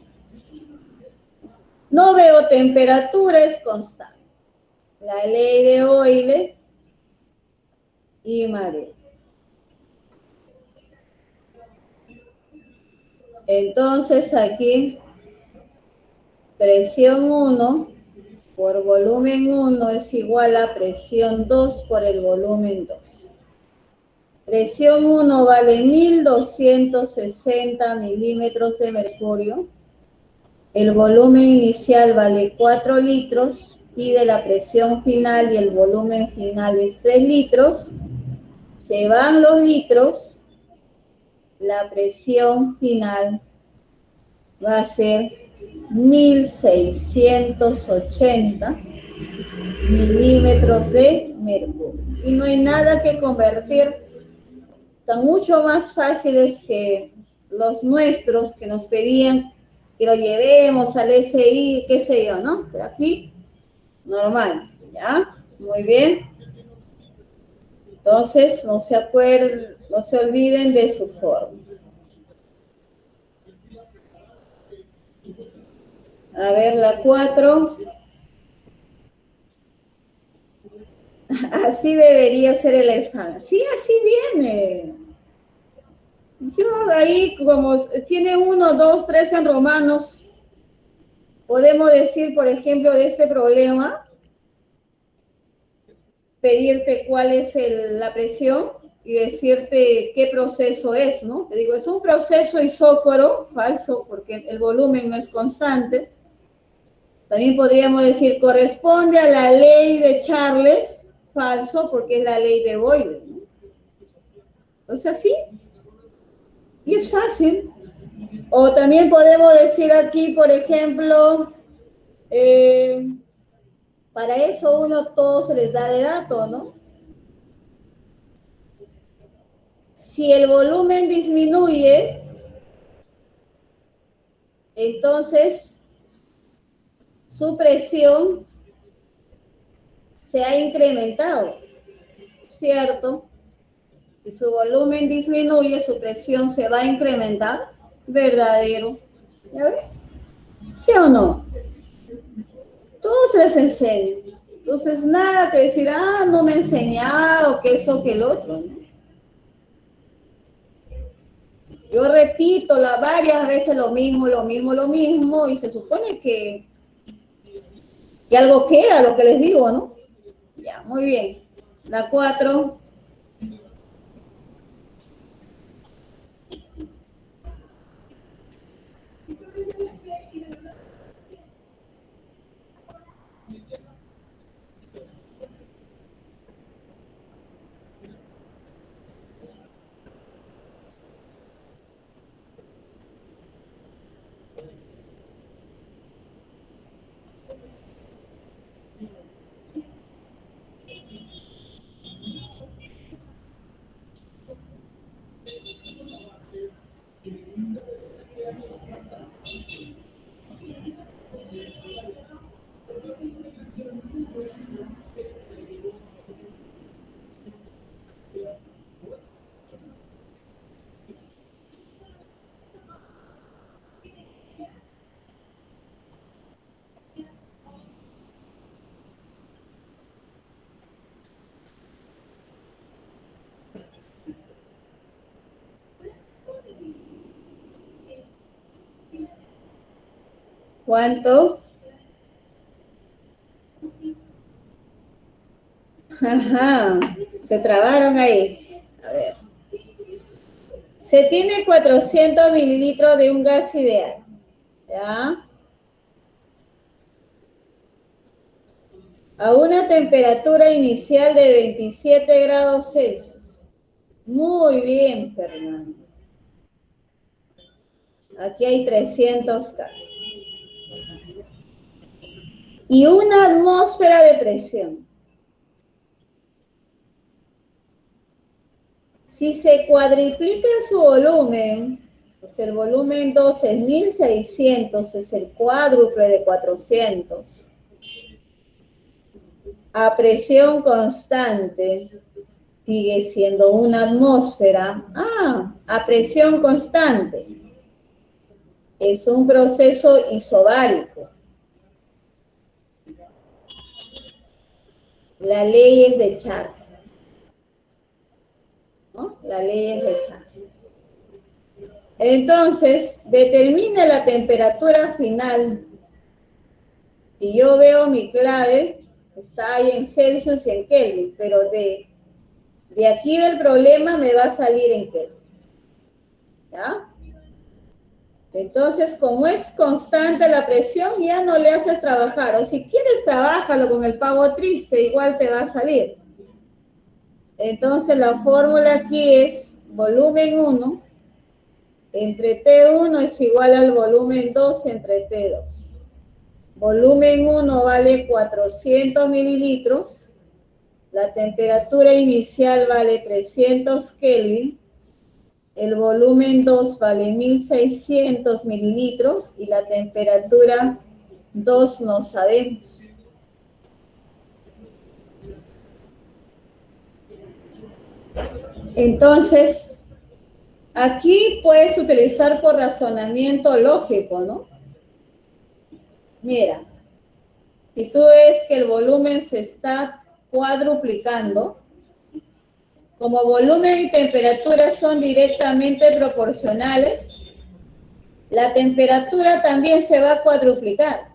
No veo temperatura, es constante. La ley de Euler y Maredo. Entonces aquí, presión 1 por volumen 1 es igual a presión 2 por el volumen 2. Presión 1 vale 1,260 milímetros de mercurio. El volumen inicial vale 4 litros. Pide la presión final y el volumen final es 3 litros. Se van los litros. La presión final va a ser 1,680 milímetros de mercurio. Y no hay nada que convertir. Están mucho más fáciles que los nuestros que nos pedían que lo llevemos al SI, qué sé yo, ¿no? Pero aquí, normal, ¿ya? Muy bien. Entonces, no se olviden de su forma. A ver, la 4. Así debería ser el examen. Sí, así viene. Yo ahí, como tiene 1, 2, 3 en romanos, podemos decir, por ejemplo, de este problema, pedirte cuál es la presión y decirte qué proceso es, ¿no? Te digo, es un proceso isócoro, falso, porque el volumen no es constante. También podríamos decir, corresponde a la ley de Charles, falso, porque es la ley de Boyle, ¿no? O sea, sí, y es fácil. O también podemos decir aquí, por ejemplo, para eso uno todo se les da de dato, ¿no? Si el volumen disminuye, entonces su presión se ha incrementado, ¿cierto? Si su volumen disminuye, su presión se va a incrementar, verdadero. ¿Ya ves? ¿Sí o no? Todo se les enseña. Entonces, nada que decir, no me he enseñado, que eso, que el otro, ¿no? Yo repito varias veces lo mismo, y se supone que algo queda, lo que les digo, ¿no? Ya, muy bien. La 4. ¿Cuánto? Ajá, se trabaron ahí. A ver. Se tiene 400 mililitros de un gas ideal. ¿Ya? A una temperatura inicial de 27 grados Celsius. Muy bien, Fernando. Aquí hay 300 K. Y una atmósfera de presión. Si se cuadriplica su volumen, pues el volumen 2 es 1600, es el cuádruple de 400. A presión constante, sigue siendo una atmósfera. A presión constante. Es un proceso isobárico. La ley es de Charles, ¿no? La ley es de Charles. Entonces, determina la temperatura final. Si yo veo mi clave, está ahí en Celsius y en Kelvin, pero de aquí del problema me va a salir en Kelvin. ¿Ya? Entonces, como es constante la presión, ya no le haces trabajar. O si quieres, trabájalo con el pago triste, igual te va a salir. Entonces, la fórmula aquí es volumen 1 entre T1 es igual al volumen 2 entre T2. Volumen 1 vale 400 mililitros. La temperatura inicial vale 300 Kelvin. El volumen 2 vale 1600 mililitros y la temperatura 2 no sabemos. Entonces, aquí puedes utilizar por razonamiento lógico, ¿no? Mira, si tú ves que el volumen se está cuadruplicando, como volumen y temperatura son directamente proporcionales, la temperatura también se va a cuadruplicar.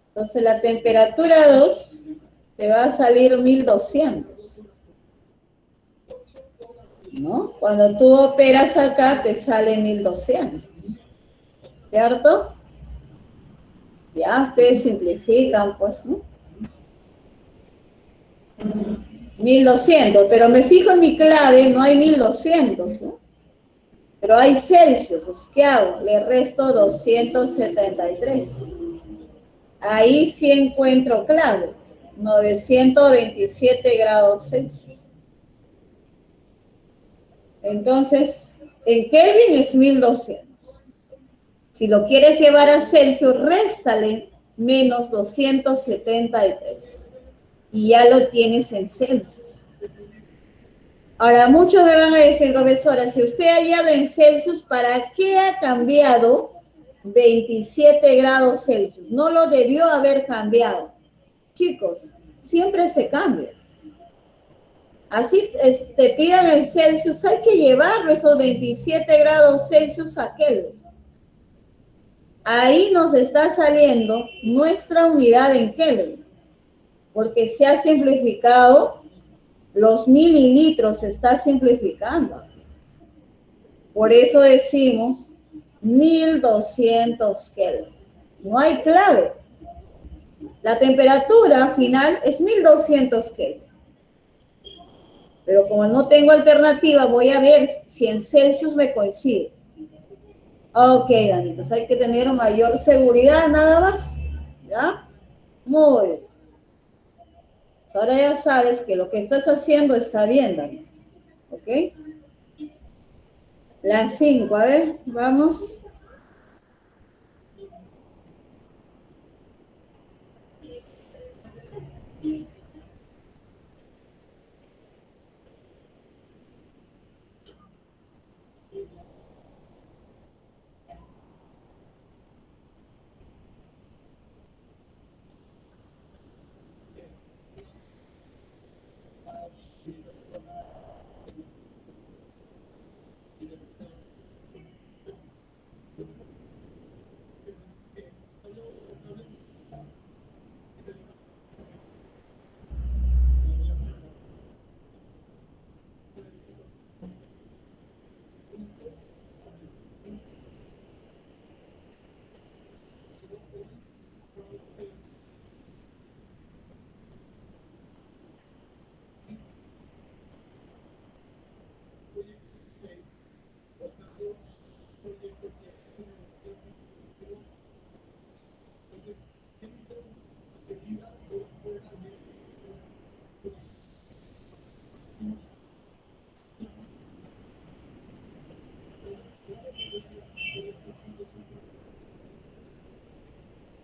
Entonces la temperatura 2 te va a salir 1200. ¿No? Cuando tú operas acá te sale 1200. ¿Cierto? Ya ustedes simplifican, pues, ¿no? 1200, pero me fijo en mi clave, no hay 1200, ¿no? Pero hay Celsius, ¿qué hago? Le resto 273. Ahí sí encuentro clave, 927 grados Celsius. Entonces, en Kelvin es 1200. Si lo quieres llevar a Celsius, réstale menos 273. Y ya lo tienes en Celsius. Ahora, muchos me van a decir, profesora, si usted ha hallado en Celsius, ¿para qué ha cambiado 27 grados Celsius. No lo debió haber cambiado. Chicos, siempre se cambia. Así te pidan el Celsius, hay que llevarlo esos 27 grados Celsius a Kelvin. Ahí nos está saliendo nuestra unidad en Kelvin, porque se ha simplificado, los mililitros se está simplificando. Por eso decimos 1200 Kelvin. No hay clave. La temperatura final es 1200 Kelvin. Pero como no tengo alternativa, voy a ver si en Celsius me coincide. Ok, Danitos, hay que tener mayor seguridad nada más. ¿Ya? Muy bien. Ahora ya sabes que lo que estás haciendo está bien, Dani. ¿Ok? Las 5, a ver, vamos.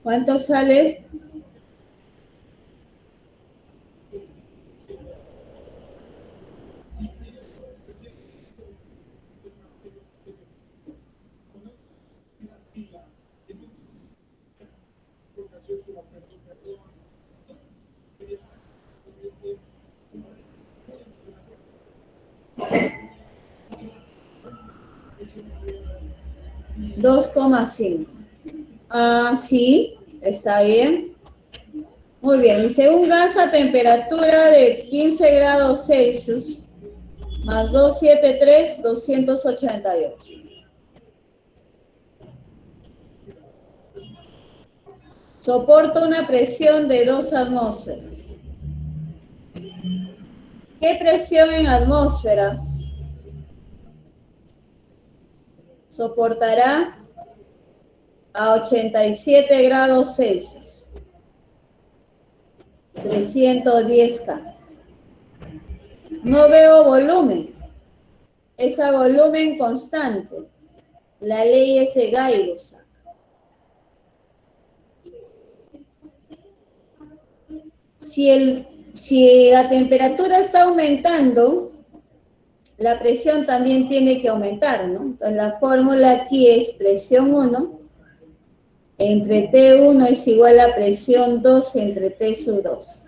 ¿Cuánto sale? $2,5. Ah, sí, está bien. Muy bien, dice un gas a temperatura de 15 grados Celsius más 273, 288. Soporta una presión de 2 atmósferas. ¿Qué presión en atmósferas soportará a 87 grados Celsius? 310 K. No veo volumen. Es a volumen constante. La ley es de Gay-Lussac. Si la temperatura está aumentando, la presión también tiene que aumentar, ¿no? Entonces la fórmula aquí es presión 1 entre T1 es igual a presión 2 entre T sub 2.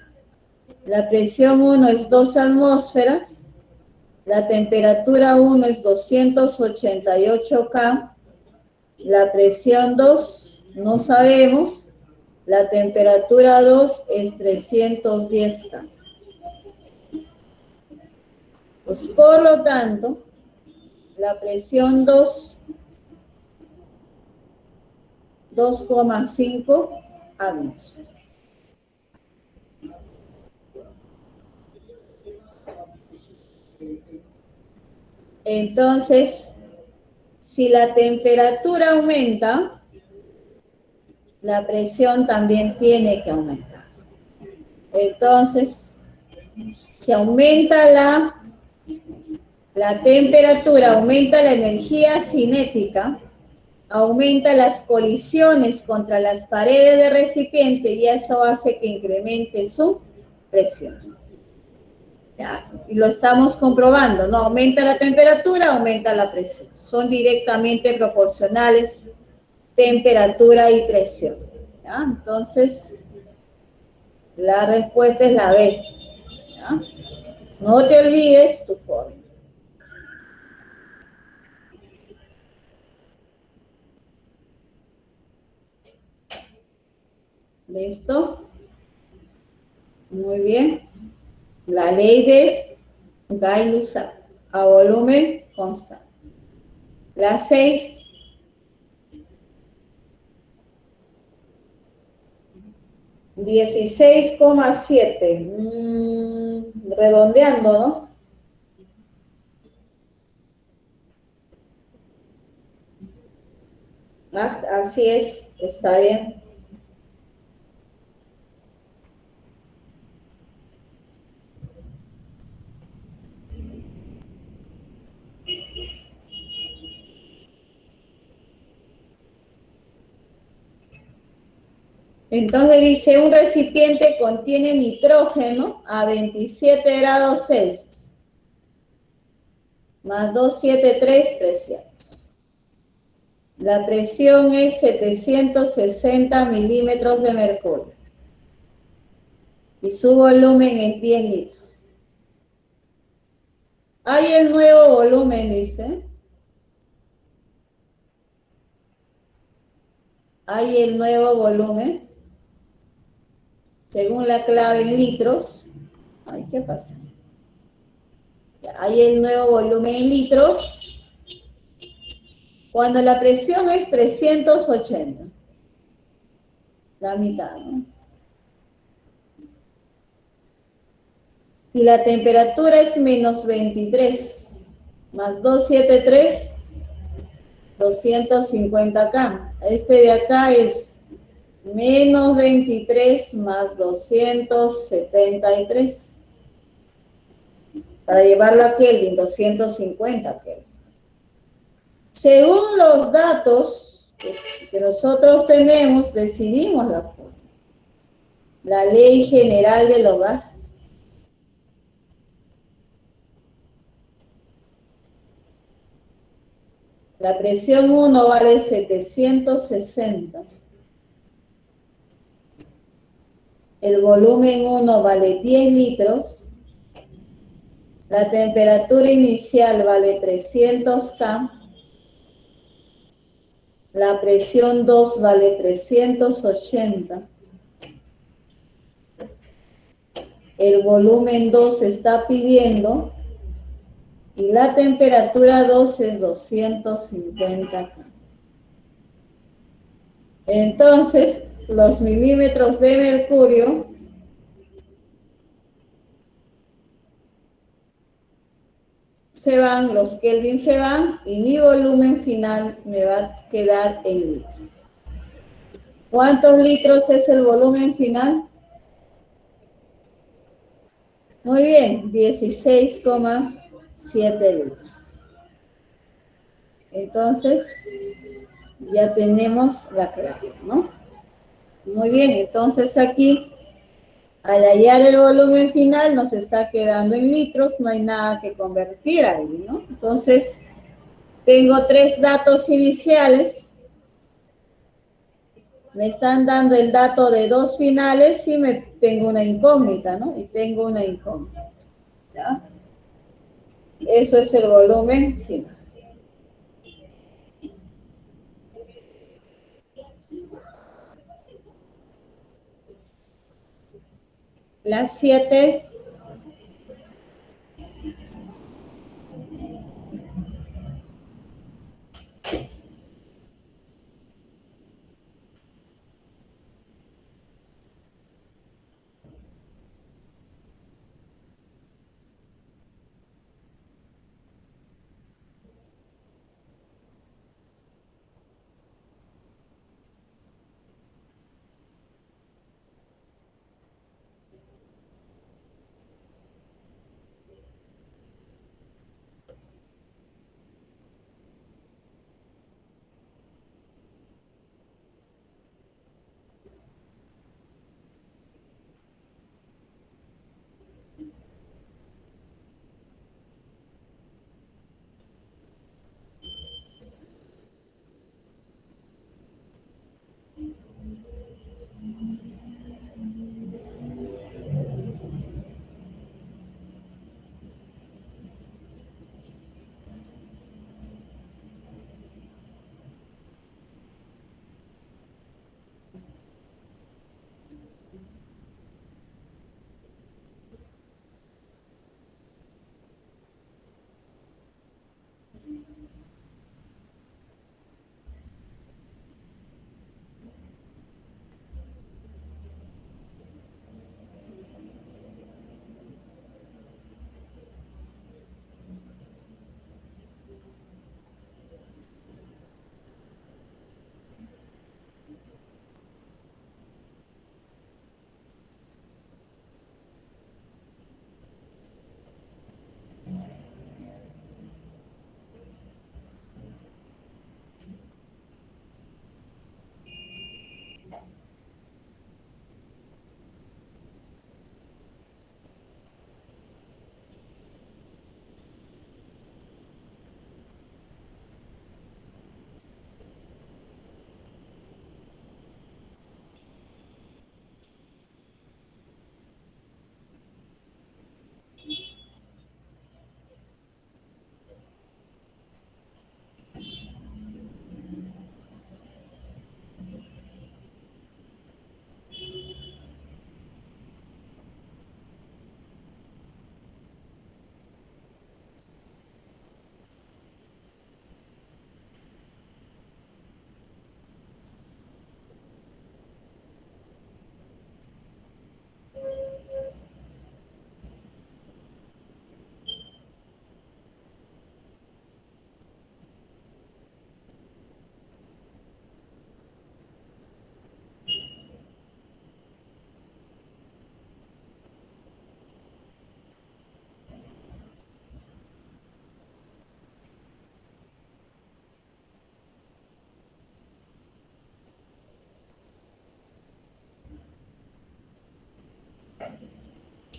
La presión 1 es 2 atmósferas, la temperatura 1 es 288 K, la presión 2 no sabemos, la temperatura 2 es 310 K. Pues por lo tanto, la presión 2,5 atmósferas. Entonces, si la temperatura aumenta, la presión también tiene que aumentar. Entonces, si aumenta la temperatura, aumenta la energía cinética, aumenta las colisiones contra las paredes de recipiente y eso hace que incremente su presión. ¿Ya? Y lo estamos comprobando, ¿no? Aumenta la temperatura, aumenta la presión. Son directamente proporcionales temperatura y presión. ¿Ya? Entonces, la respuesta es la B. ¿Ya? No te olvides tu fórmula. ¿Listo? Muy bien. La ley de Gay-Lussac a volumen constante. La 6. 16,7. Redondeando, ¿no? Ah, así es, está bien. Entonces dice, un recipiente contiene nitrógeno a 27 grados Celsius, más 273, 300. La presión es 760 milímetros de mercurio y su volumen es 10 litros. Hay el nuevo volumen, dice. Hay el nuevo volumen, según la clave en litros. Ay, ¿qué pasa? Hay el nuevo volumen en litros cuando la presión es 380. La mitad, ¿no? Y la temperatura es menos 23, más 273, 250 K. Este de acá es menos 23 más 273. Para llevarlo a Kelvin, 250 Kelvin. Según los datos que nosotros tenemos, decidimos la fórmula. La ley general de los gases. La presión 1 vale 760. El volumen 1 vale 10 litros. La temperatura inicial vale 300 K. La presión 2 vale 380. El volumen 2 está pidiendo y la temperatura 2 es 250 K. Entonces, los milímetros de mercurio se van, los Kelvin se van y mi volumen final me va a quedar en litros. ¿Cuántos litros es el volumen final? Muy bien, 16,7 litros. Entonces, ya tenemos la clave, ¿no? Muy bien, entonces aquí, al hallar el volumen final, nos está quedando en litros, no hay nada que convertir ahí, ¿no? Entonces, tengo 3 datos iniciales. Me están dando el dato de 2 finales y tengo una incógnita, ¿no? Y tengo una incógnita, ¿ya? Eso es el volumen final. Las 7.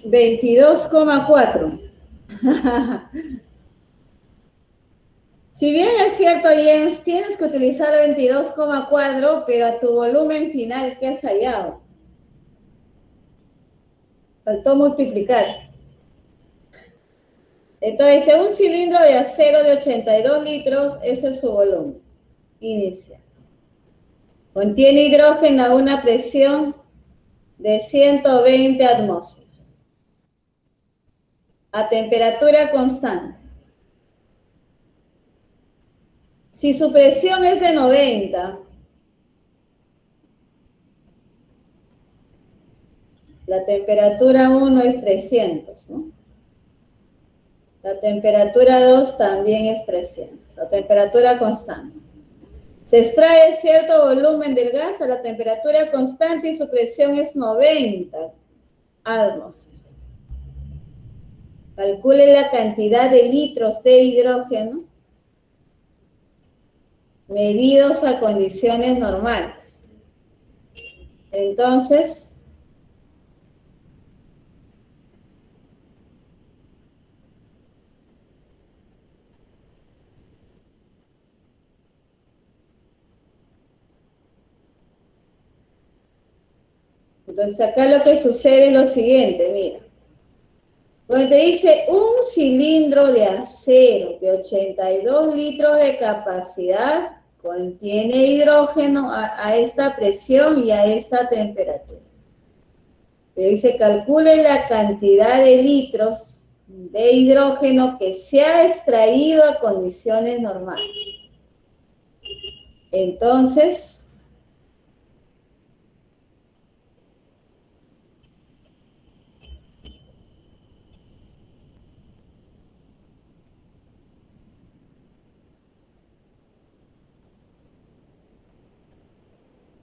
22,4. Si bien es cierto, James, tienes que utilizar 22,4, pero a tu volumen final, ¿qué has hallado? Faltó multiplicar. Entonces, un cilindro de acero de 82 litros, ese es su volumen inicial. Contiene hidrógeno a una presión de 120 atmósferas, a temperatura constante. Si su presión es de 90, la temperatura 1 es 300, ¿no? La temperatura 2 también es 300, la temperatura constante. Se extrae cierto volumen del gas a la temperatura constante y su presión es 90 atmósferas. Calcule la cantidad de litros de hidrógeno medidos a condiciones normales. Entonces, acá lo que sucede es lo siguiente, mira. Cuando te dice un cilindro de acero de 82 litros de capacidad, contiene hidrógeno a esta presión y a esta temperatura. Pero dice, calcule la cantidad de litros de hidrógeno que se ha extraído a condiciones normales. Entonces,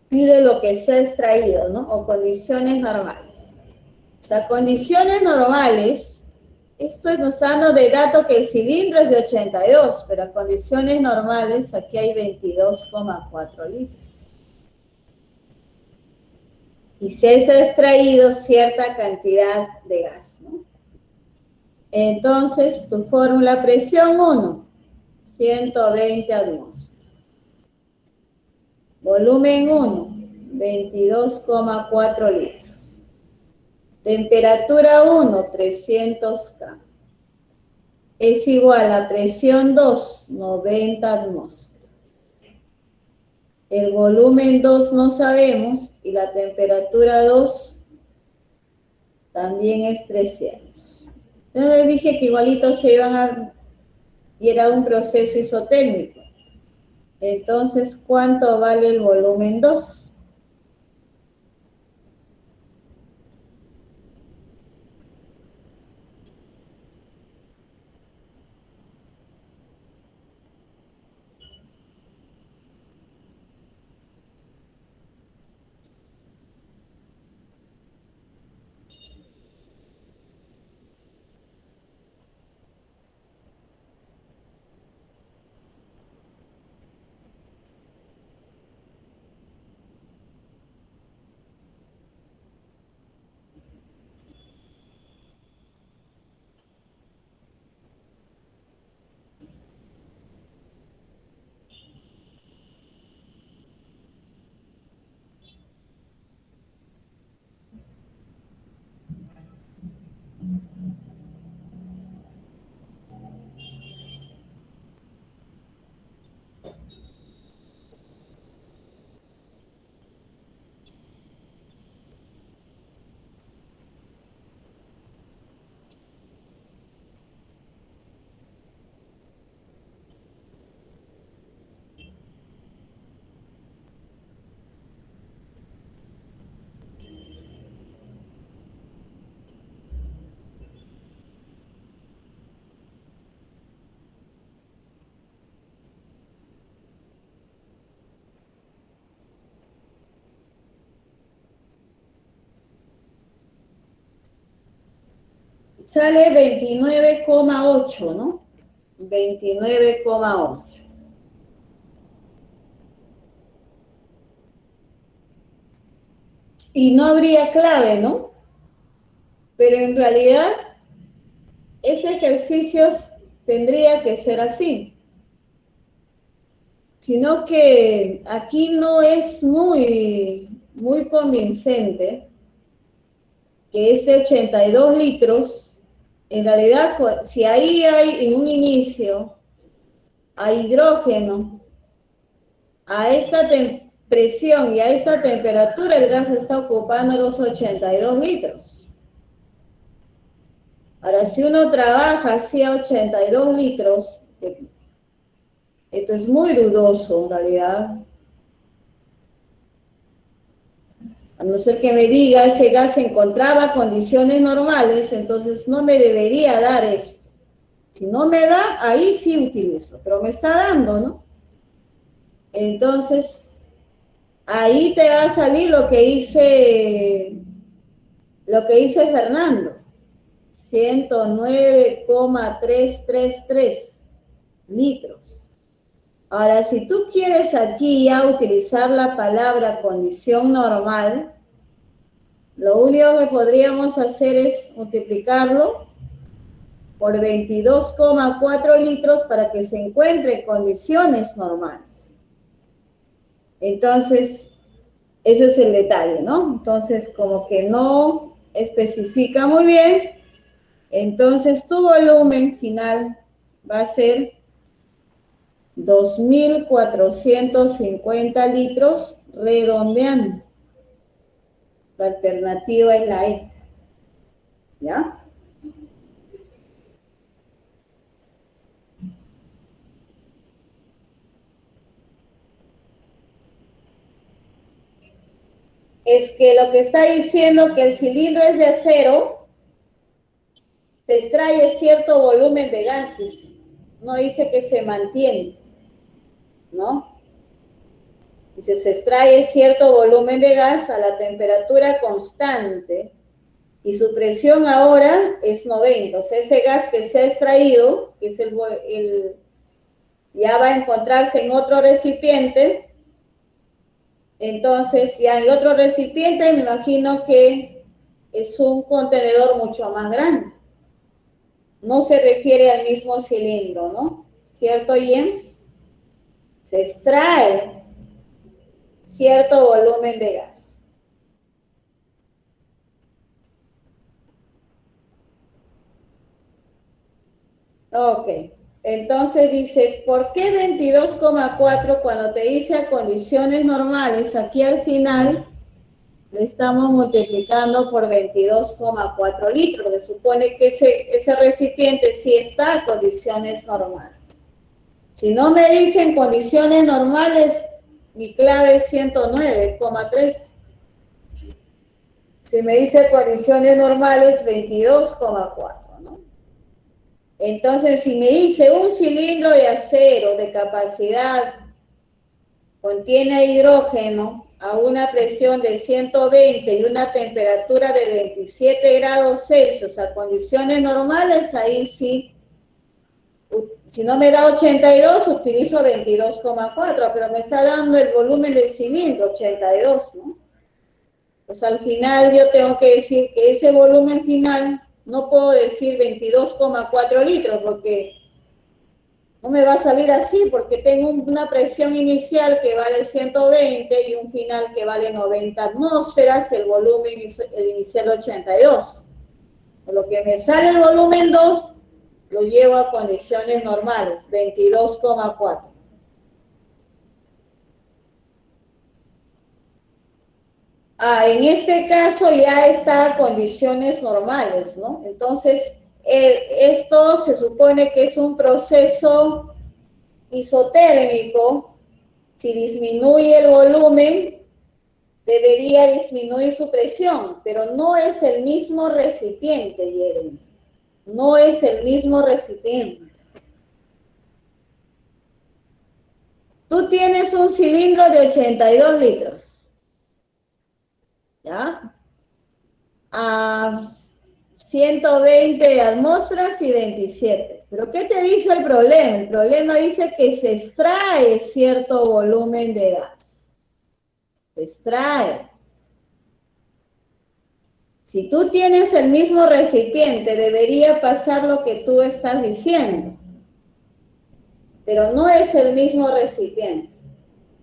pide lo que se ha extraído, ¿no? O condiciones normales. O sea, condiciones normales, esto nos está dando de dato que el cilindro es de 82, pero a condiciones normales aquí hay 22,4 litros. Y se ha extraído cierta cantidad de gas, ¿no? Entonces, tu fórmula, presión 1, 120 atmósferas. Volumen 1, 22,4 litros. Temperatura 1, 300 K. Es igual a presión 2, 90 atmósferas. El volumen 2 no sabemos y la temperatura 2 también es 300. Entonces dije que igualito se iban a... y era un proceso isotérmico. Entonces, ¿cuánto vale el volumen 2? Sale 29,8, ¿no? 29,8. Y no habría clave, ¿no? pero en realidad ese ejercicio tendría que ser así, sino que aquí no es muy convincente que este 82 litros, en realidad, si ahí hay en un inicio a hidrógeno, a esta presión y a esta temperatura, el gas está ocupando los 82 litros. Ahora, si uno trabaja así a 82 litros, esto es muy dudoso en realidad, a no ser que me diga ese gas se encontraba condiciones normales, entonces no me debería dar esto. Si no me da, ahí sí utilizo, pero me está dando, ¿no? Entonces, ahí te va a salir lo que dice Fernando, 109,333 litros. Ahora, si tú quieres aquí ya utilizar la palabra condición normal, lo único que podríamos hacer es multiplicarlo por 22,4 litros para que se encuentre en condiciones normales. Entonces, ese es el detalle, ¿no? Entonces, como que no especifica muy bien, entonces tu volumen final va a ser 2.450 litros redondeando. La alternativa es la E, ¿ya? Es que lo que está diciendo que el cilindro es de acero, se extrae cierto volumen de gases, no dice que se mantiene, ¿no? Dice, se extrae cierto volumen de gas a la temperatura constante y su presión ahora es 90. O sea, ese gas que se ha extraído, que es ya va a encontrarse en otro recipiente, entonces ya en otro recipiente me imagino que es un contenedor mucho más grande. No se refiere al mismo cilindro, ¿no? ¿Cierto, James? Se extrae cierto volumen de gas. Ok, entonces dice, ¿por qué 22,4 cuando te dice a condiciones normales? Aquí al final le estamos multiplicando por 22,4 litros. Se supone que ese recipiente sí está a condiciones normales. Si no me dicen condiciones normales, mi clave es 109,3. Si me dice condiciones normales, 22,4, ¿no? Entonces, si me dice un cilindro de acero de capacidad contiene hidrógeno a una presión de 120 y una temperatura de 27 grados Celsius a condiciones normales, ahí sí, si no me da 82, utilizo 22,4, pero me está dando el volumen del cilindro, 82, ¿no? Pues al final yo tengo que decir que ese volumen final, no puedo decir 22,4 litros, porque no me va a salir así, porque tengo una presión inicial que vale 120 y un final que vale 90 atmósferas, el volumen el inicial 82. Por lo que me sale el volumen 2, lo llevo a condiciones normales, 22,4. En este caso ya está a condiciones normales, ¿no? Entonces, esto se supone que es un proceso isotérmico. Si disminuye el volumen, debería disminuir su presión, pero no es el mismo recipiente, Jeremy. No es el mismo recipiente. Tú tienes un cilindro de 82 litros, ¿ya? A 120 atmósferas y 27. ¿Pero qué te dice el problema? El problema dice que se extrae cierto volumen de gas. Se extrae. Si tú tienes el mismo recipiente, debería pasar lo que tú estás diciendo, pero no es el mismo recipiente,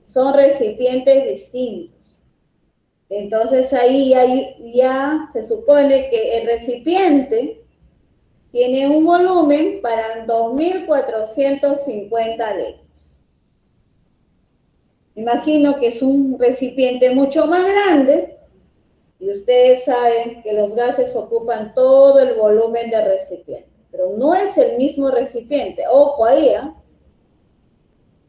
son recipientes distintos. Entonces ahí ya se supone que el recipiente tiene un volumen para 2.450 litros. Imagino que es un recipiente mucho más grande y ustedes saben que los gases ocupan todo el volumen del recipiente, pero no es el mismo recipiente. Ojo ahí, ¿eh?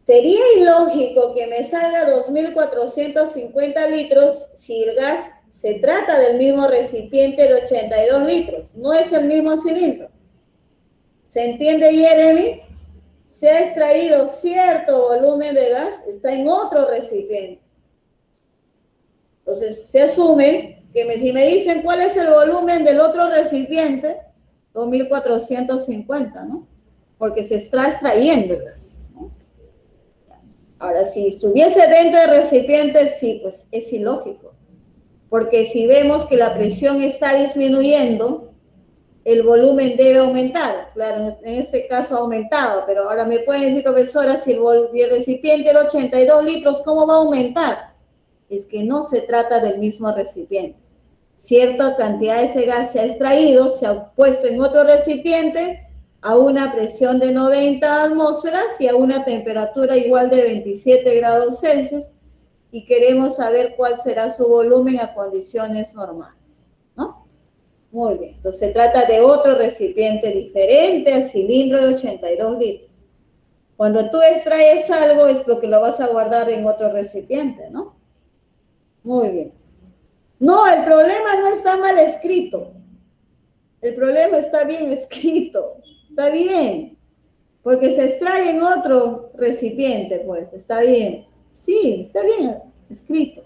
Sería ilógico que me salga 2.450 litros si el gas se trata del mismo recipiente de 82 litros. No es el mismo cilindro. ¿Se entiende, Jeremy? Se ha extraído cierto volumen de gas, está en otro recipiente. Entonces, se asume que si me dicen cuál es el volumen del otro recipiente, 2.450, ¿no? Porque se está extrayendo el gas, ¿no? Ahora, si estuviese dentro del recipiente, sí, pues es ilógico. Porque si vemos que la presión está disminuyendo, el volumen debe aumentar. Claro, en este caso ha aumentado, pero ahora me pueden decir, profesora, si el recipiente era 82 litros, ¿cómo va a aumentar? Es que no se trata del mismo recipiente. Cierta cantidad de ese gas se ha extraído, se ha puesto en otro recipiente a una presión de 90 atmósferas y a una temperatura igual de 27 grados Celsius y queremos saber cuál será su volumen a condiciones normales, ¿no? Muy bien, entonces se trata de otro recipiente diferente al cilindro de 82 litros. Cuando tú extraes algo es porque lo vas a guardar en otro recipiente, ¿no? Muy bien. No, el problema no está mal escrito. El problema está bien escrito. Está bien. Porque se extrae en otro recipiente, pues. Está bien. Sí, está bien escrito.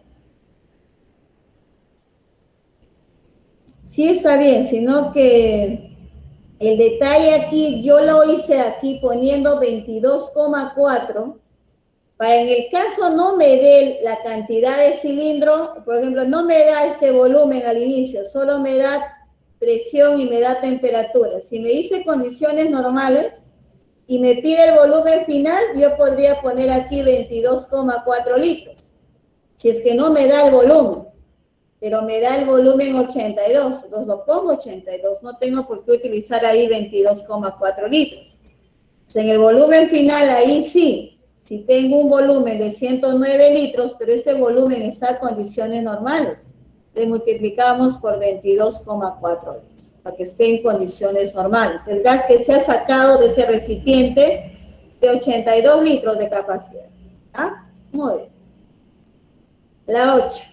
Sí está bien, sino que el detalle aquí, yo lo hice aquí poniendo 22,4 para en el caso no me dé la cantidad de cilindro, por ejemplo, no me da este volumen al inicio, solo me da presión y me da temperatura. Si me dice condiciones normales y me pide el volumen final, yo podría poner aquí 22,4 litros. Si es que no me da el volumen, pero me da el volumen 82, entonces lo pongo 82, no tengo por qué utilizar ahí 22,4 litros. Entonces, en el volumen final, ahí sí, si tengo un volumen de 109 litros, pero este volumen está a condiciones normales, le multiplicamos por 22,4 litros, para que esté en condiciones normales. El gas que se ha sacado de ese recipiente de 82 litros de capacidad. ¿Ah? Muy bien. La 8.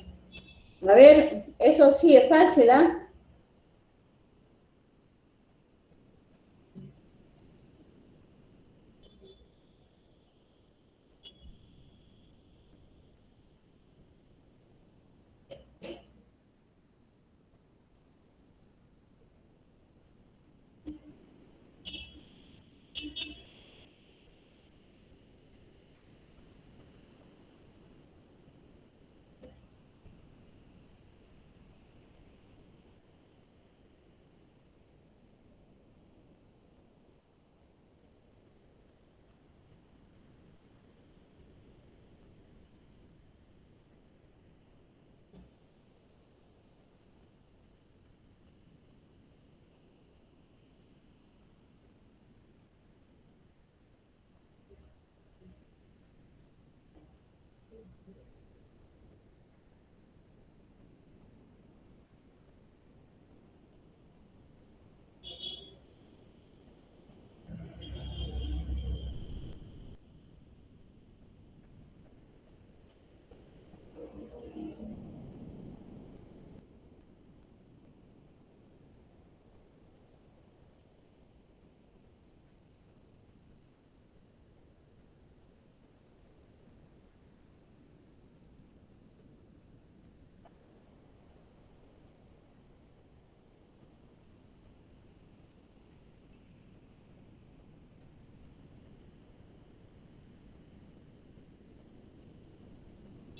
A ver, eso sí es fácil, ¿ah?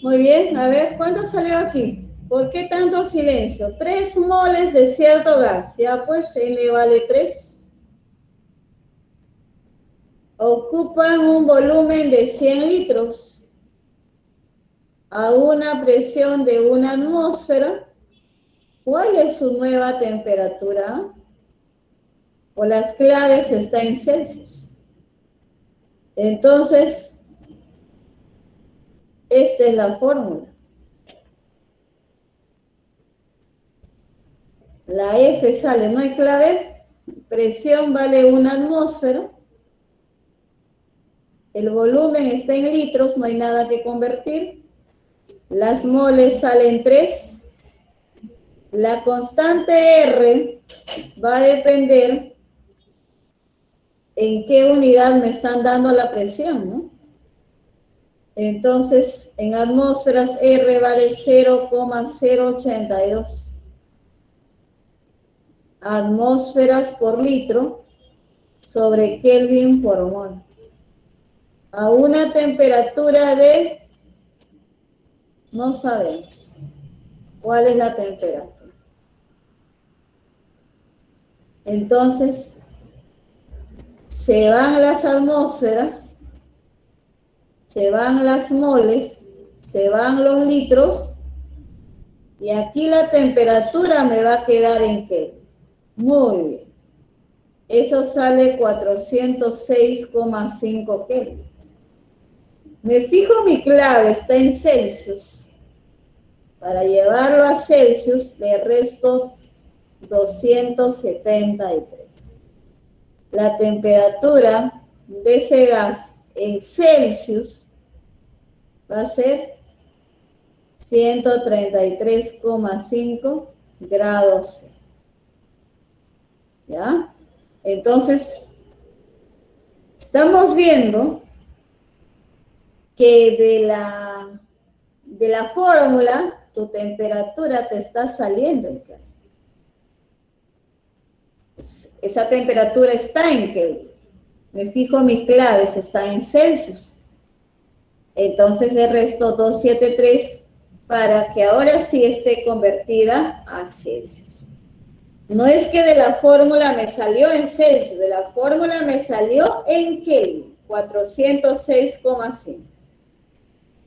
Muy bien, a ver, ¿cuánto salió aquí? ¿Por qué tanto silencio? 3 moles de cierto gas. Ya pues, N vale 3. Ocupan un volumen de 100 litros a una presión de 1 atmósfera. ¿Cuál es su nueva temperatura? O las claves están en Celsius. Entonces, esta es la fórmula. La F sale, no hay clave. Presión vale 1 atmósfera. El volumen está en litros, no hay nada que convertir. Las moles salen 3. La constante R va a depender en qué unidad me están dando la presión, ¿no? Entonces, en atmósferas R vale 0,082 atmósferas por litro sobre Kelvin por mol. A una temperatura de, no sabemos cuál es la temperatura. Entonces, se van las atmósferas, se van las moles, se van los litros, y aquí la temperatura me va a quedar en Kelvin. Muy bien. Eso sale 406,5 Kelvin. Me fijo mi clave, está en Celsius. Para llevarlo a Celsius, le resto 273. La temperatura de ese gas en Celsius va a ser 133,5 grados C. ¿Ya? Entonces, estamos viendo que de la fórmula tu temperatura te está saliendo en Kelvin. Esa temperatura está en Kelvin. Me fijo mis claves, está en Celsius. Entonces le resto 273 para que ahora sí esté convertida a Celsius. No es que de la fórmula me salió en Celsius, de la fórmula me salió en Kelvin, 406,5.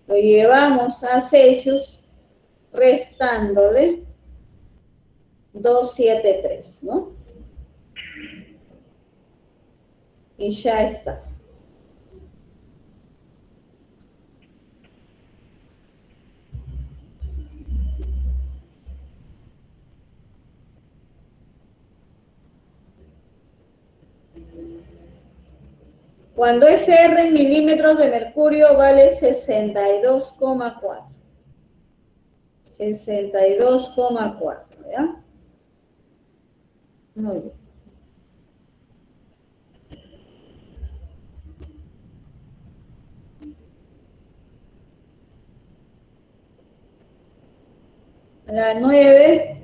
Lo llevamos a Celsius restándole 273, ¿no? Y ya está. Cuando es R en milímetros de mercurio vale 62,4. 62,4, ¿ya? Muy bien. La 9.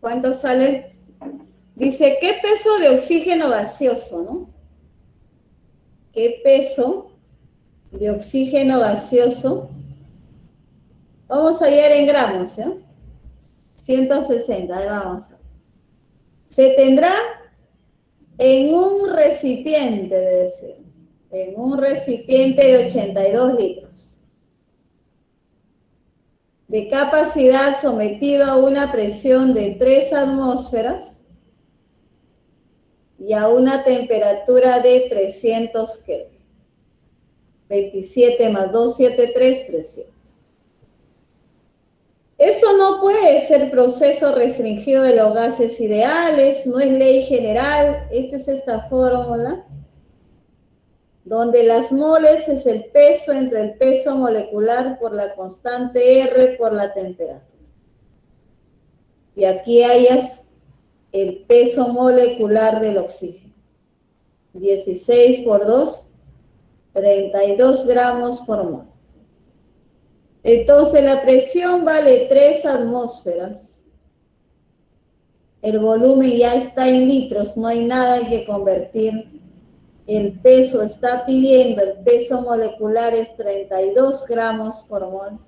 ¿Cuánto sale? Dice, ¿qué peso de oxígeno gaseoso, no? ¿Qué peso de oxígeno gaseoso? Vamos a hallar en gramos, ¿ya? 160, ahí vamos. Se tendrá en un recipiente, debe ser, en un recipiente de 82 litros de capacidad sometido a una presión de 3 atmósferas y a una temperatura de 300 Kelvin. 27 más 273, 300. Eso no puede ser proceso restringido de los gases ideales, no es ley general. Esta es esta fórmula, donde las moles es el peso entre el peso molecular por la constante R por la temperatura. Y aquí hayas el peso molecular del oxígeno. 16 por 2, 32 gramos por mol. Entonces la presión vale 3 atmósferas. El volumen ya está en litros, no hay nada que convertir. El peso está pidiendo, el peso molecular es 32 gramos por mol.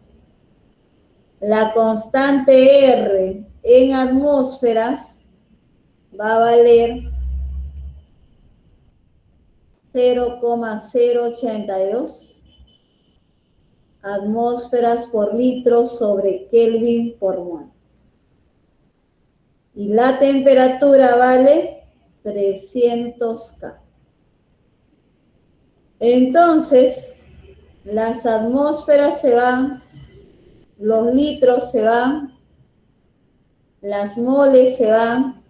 La constante R en atmósferas va a valer 0,082 atmósferas por litro sobre Kelvin por mol. Y la temperatura vale 300 K. Entonces, las atmósferas se van, los litros se van, las moles se van.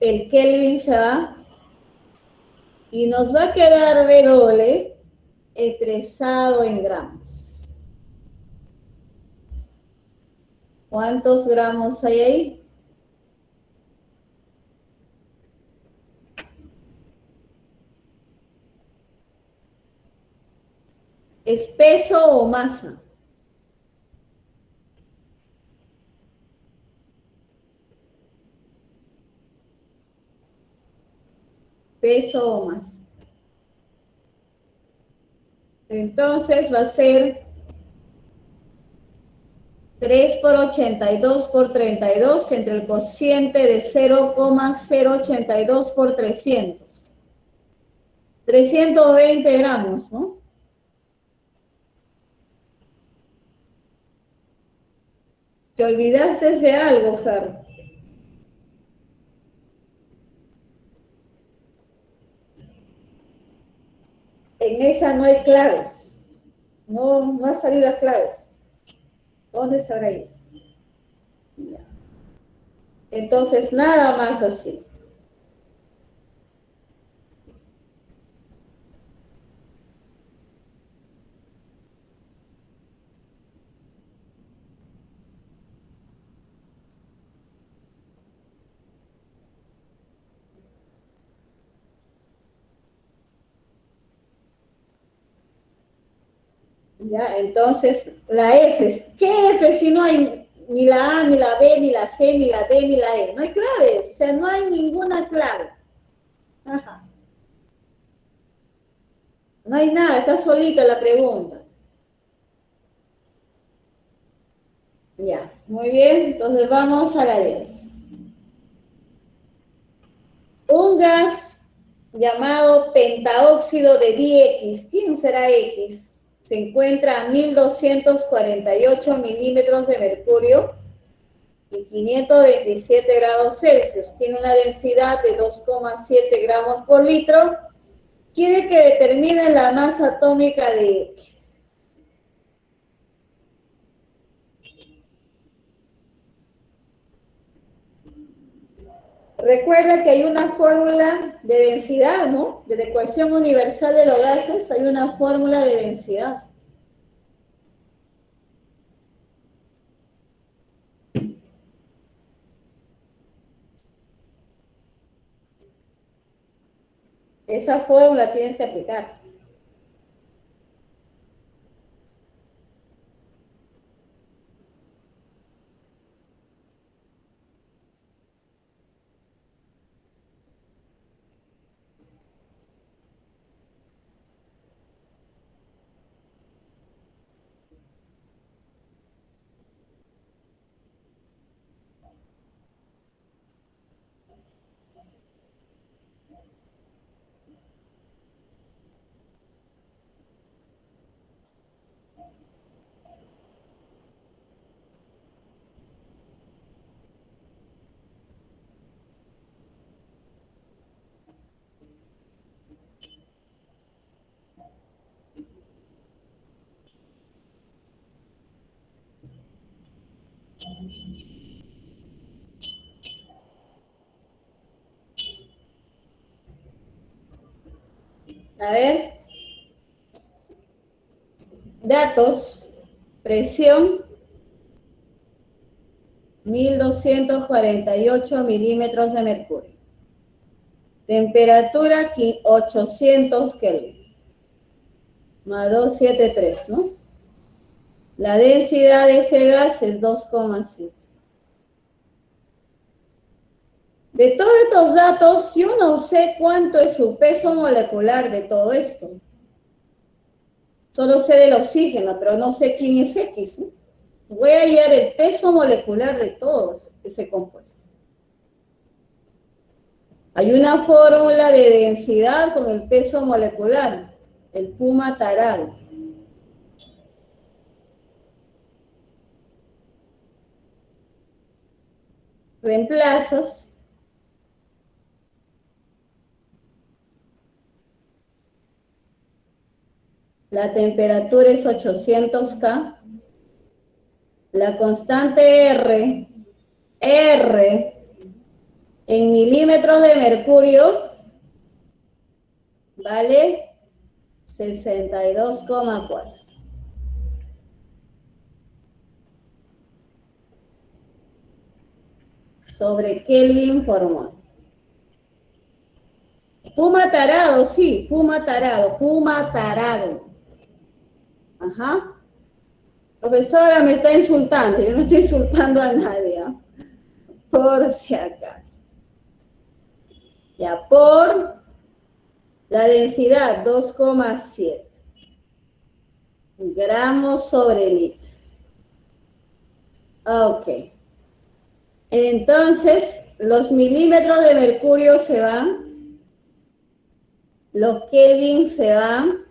El Kelvin se va y nos va a quedar W expresado en gramos. ¿Cuántos gramos hay ahí? ¿Es peso o masa? Peso o masa. Entonces va a ser 3 por 82 por 32 entre el cociente de 0,082 por 300. 320 gramos, ¿no? Te olvidaste de algo, Fer. En esa no hay claves. No han salido las claves. ¿Dónde se habrá ido? Entonces, nada más así. Ya, entonces, la F. ¿Qué F si no hay ni la A, ni la B, ni la C, ni la D, ni la E? No hay claves, o sea, no hay ninguna clave. Ajá. No hay nada, está solita la pregunta. Ya, muy bien, entonces vamos a la 10. Un gas llamado pentaóxido de DX, ¿quién será X? Se encuentra a 1248 milímetros de mercurio y 527 grados Celsius. Tiene una densidad de 2,7 gramos por litro. Quiere que determine la masa atómica de X. Recuerda que hay una fórmula de densidad, ¿no? De la ecuación universal de los gases hay una fórmula de densidad. Esa fórmula tienes que aplicar. A ver, datos, presión, 1248 milímetros de mercurio. Temperatura, 800 Kelvin, más 273, ¿no? La densidad de ese gas es 2,7. De todos estos datos, yo no sé cuánto es su peso molecular de todo esto. Solo sé del oxígeno, pero no sé quién es X, ¿no? Voy a hallar el peso molecular de todos ese compuesto. Hay una fórmula de densidad con el peso molecular, el puma tarado. Reemplazas la temperatura es 800 K, la constante R en milímetros de mercurio vale 62,4. Sobre Kelvin por mol. Puma tarado, sí, puma tarado. Ajá. Profesora, me está insultando. Yo no estoy insultando a nadie, ¿eh? Por si acaso. Ya, por la densidad, 2,7 gramos sobre litro. Ok. Entonces, los milímetros de mercurio se van, los Kelvin se van,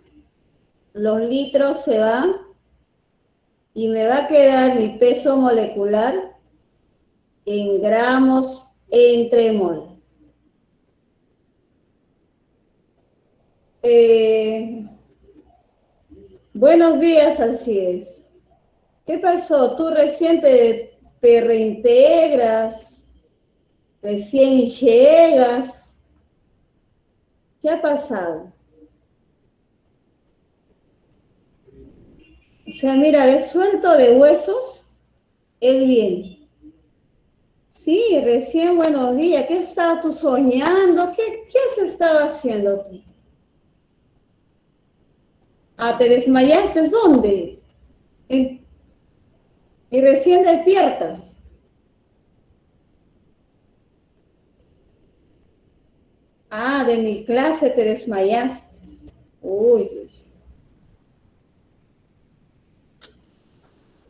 los litros se van, y me va a quedar mi peso molecular en gramos entre mol. Buenos días, Alcides. ¿Qué pasó? ¿Tú recién te reintegras? ¿Recién llegas? ¿Qué ha pasado? O sea, mira, de suelto de huesos, él viene. Sí, recién buenos días. ¿Qué estabas tú soñando? ¿Qué has estado haciendo tú? Ah, ¿te desmayaste? ¿Dónde? Y recién despiertas. Ah, de mi clase te desmayaste. Uy,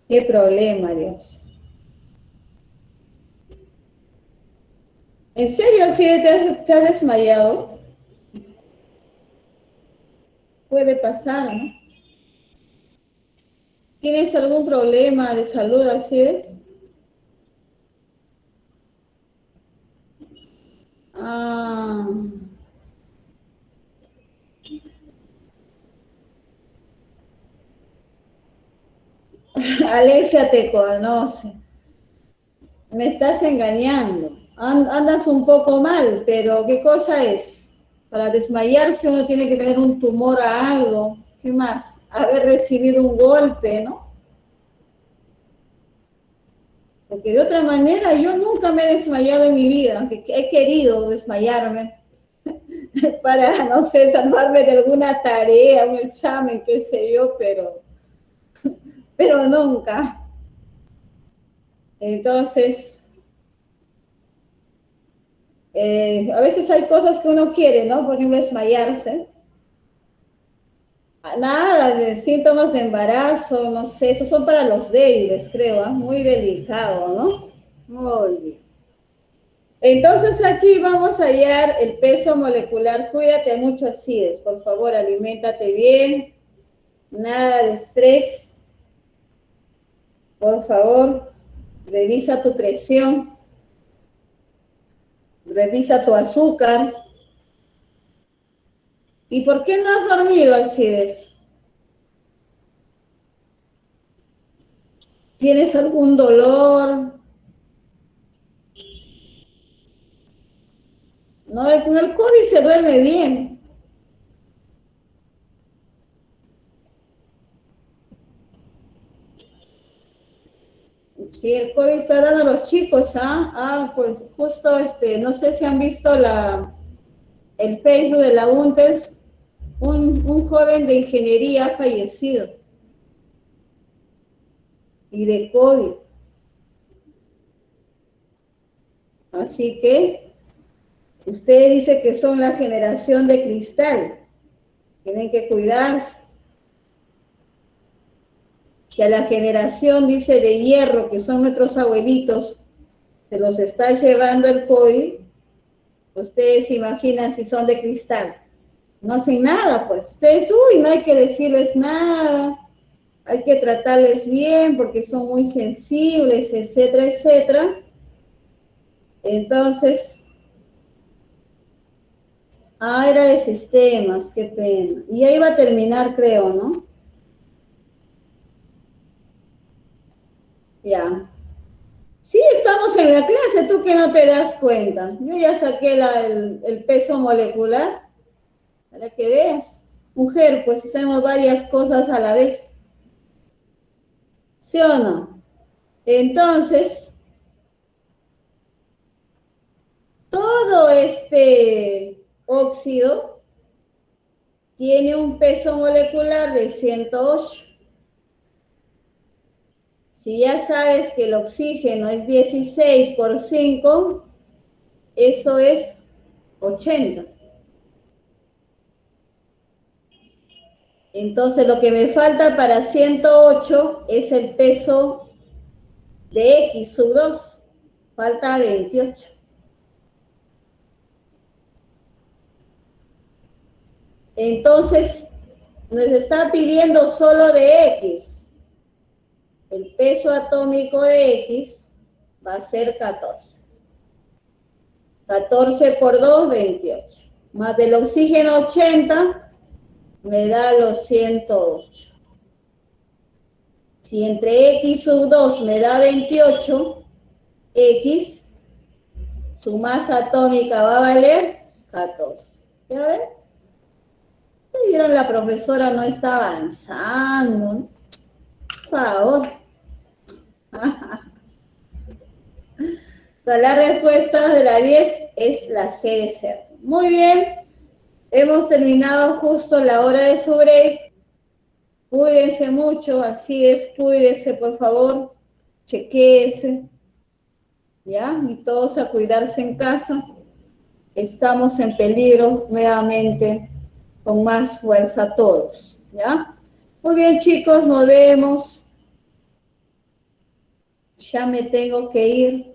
qué problema, Dios. ¿En serio sí te has desmayado? Puede pasar, ¿no? ¿Tienes algún problema de salud, así es? Ah, Alesia te conoce. Me estás engañando. Andas un poco mal, pero ¿qué cosa es? Para desmayarse uno tiene que tener un tumor a algo. ¿Qué más? Haber recibido un golpe, ¿no? Porque de otra manera yo nunca me he desmayado en mi vida, aunque he querido desmayarme. para, no sé, salvarme de alguna tarea, un examen, qué sé yo, pero nunca. Entonces, a veces hay cosas que uno quiere, ¿no? Por ejemplo, desmayarse. Nada de síntomas de embarazo, no sé, esos son para los débiles, creo, ¿ah? Muy delicado, ¿no? Muy bien. Entonces aquí vamos a hallar el peso molecular. Cuídate mucho, Acides, por favor, aliméntate bien, nada de estrés, por favor, revisa tu presión, revisa tu azúcar. ¿Y por qué no has dormido, Alcides? ¿Tienes algún dolor? No, con el COVID se duerme bien. Sí, el COVID está dando a los chicos, ¿ah? Pues justo no sé si han visto el Facebook de la UNTES, un joven de ingeniería ha fallecido y de COVID. Así que usted dice que son la generación de cristal, tienen que cuidarse. Si a la generación, dice, de hierro, que son nuestros abuelitos, se los está llevando el COVID, ustedes se imaginan si son de cristal. No hacen nada, pues. Ustedes, no hay que decirles nada, hay que tratarles bien porque son muy sensibles, etcétera, etcétera. Entonces, era de sistemas, qué pena. Y ahí va a terminar, creo, ¿no? Ya. Sí, estamos en la clase, tú que no te das cuenta. Yo ya saqué el peso molecular para que veas. Mujer, pues hacemos varias cosas a la vez. ¿Sí o no? Entonces, todo este óxido tiene un peso molecular de 108. Si ya sabes que el oxígeno es 16 por 5, eso es 80. Entonces lo que me falta para 108 es el peso de X sub 2. Falta 28. Entonces nos está pidiendo solo de X. El peso atómico de X va a ser 14. 14 por 2, 28. Más del oxígeno 80, me da los 108. Si entre X sub 2 me da 28, X, su masa atómica va a valer 14. ¿Ya ven? Vieron, la profesora no está avanzando. Por favor. La respuesta de la 10 es la C de ser. Muy bien. Hemos terminado justo la hora de su break. Cuídense mucho, así es, cuídense por favor, chequéese, ¿ya? Y todos a cuidarse en casa. Estamos en peligro nuevamente, con más fuerza todos, ¿ya? Muy bien, chicos, nos vemos. Ya me tengo que ir.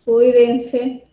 Cuídense.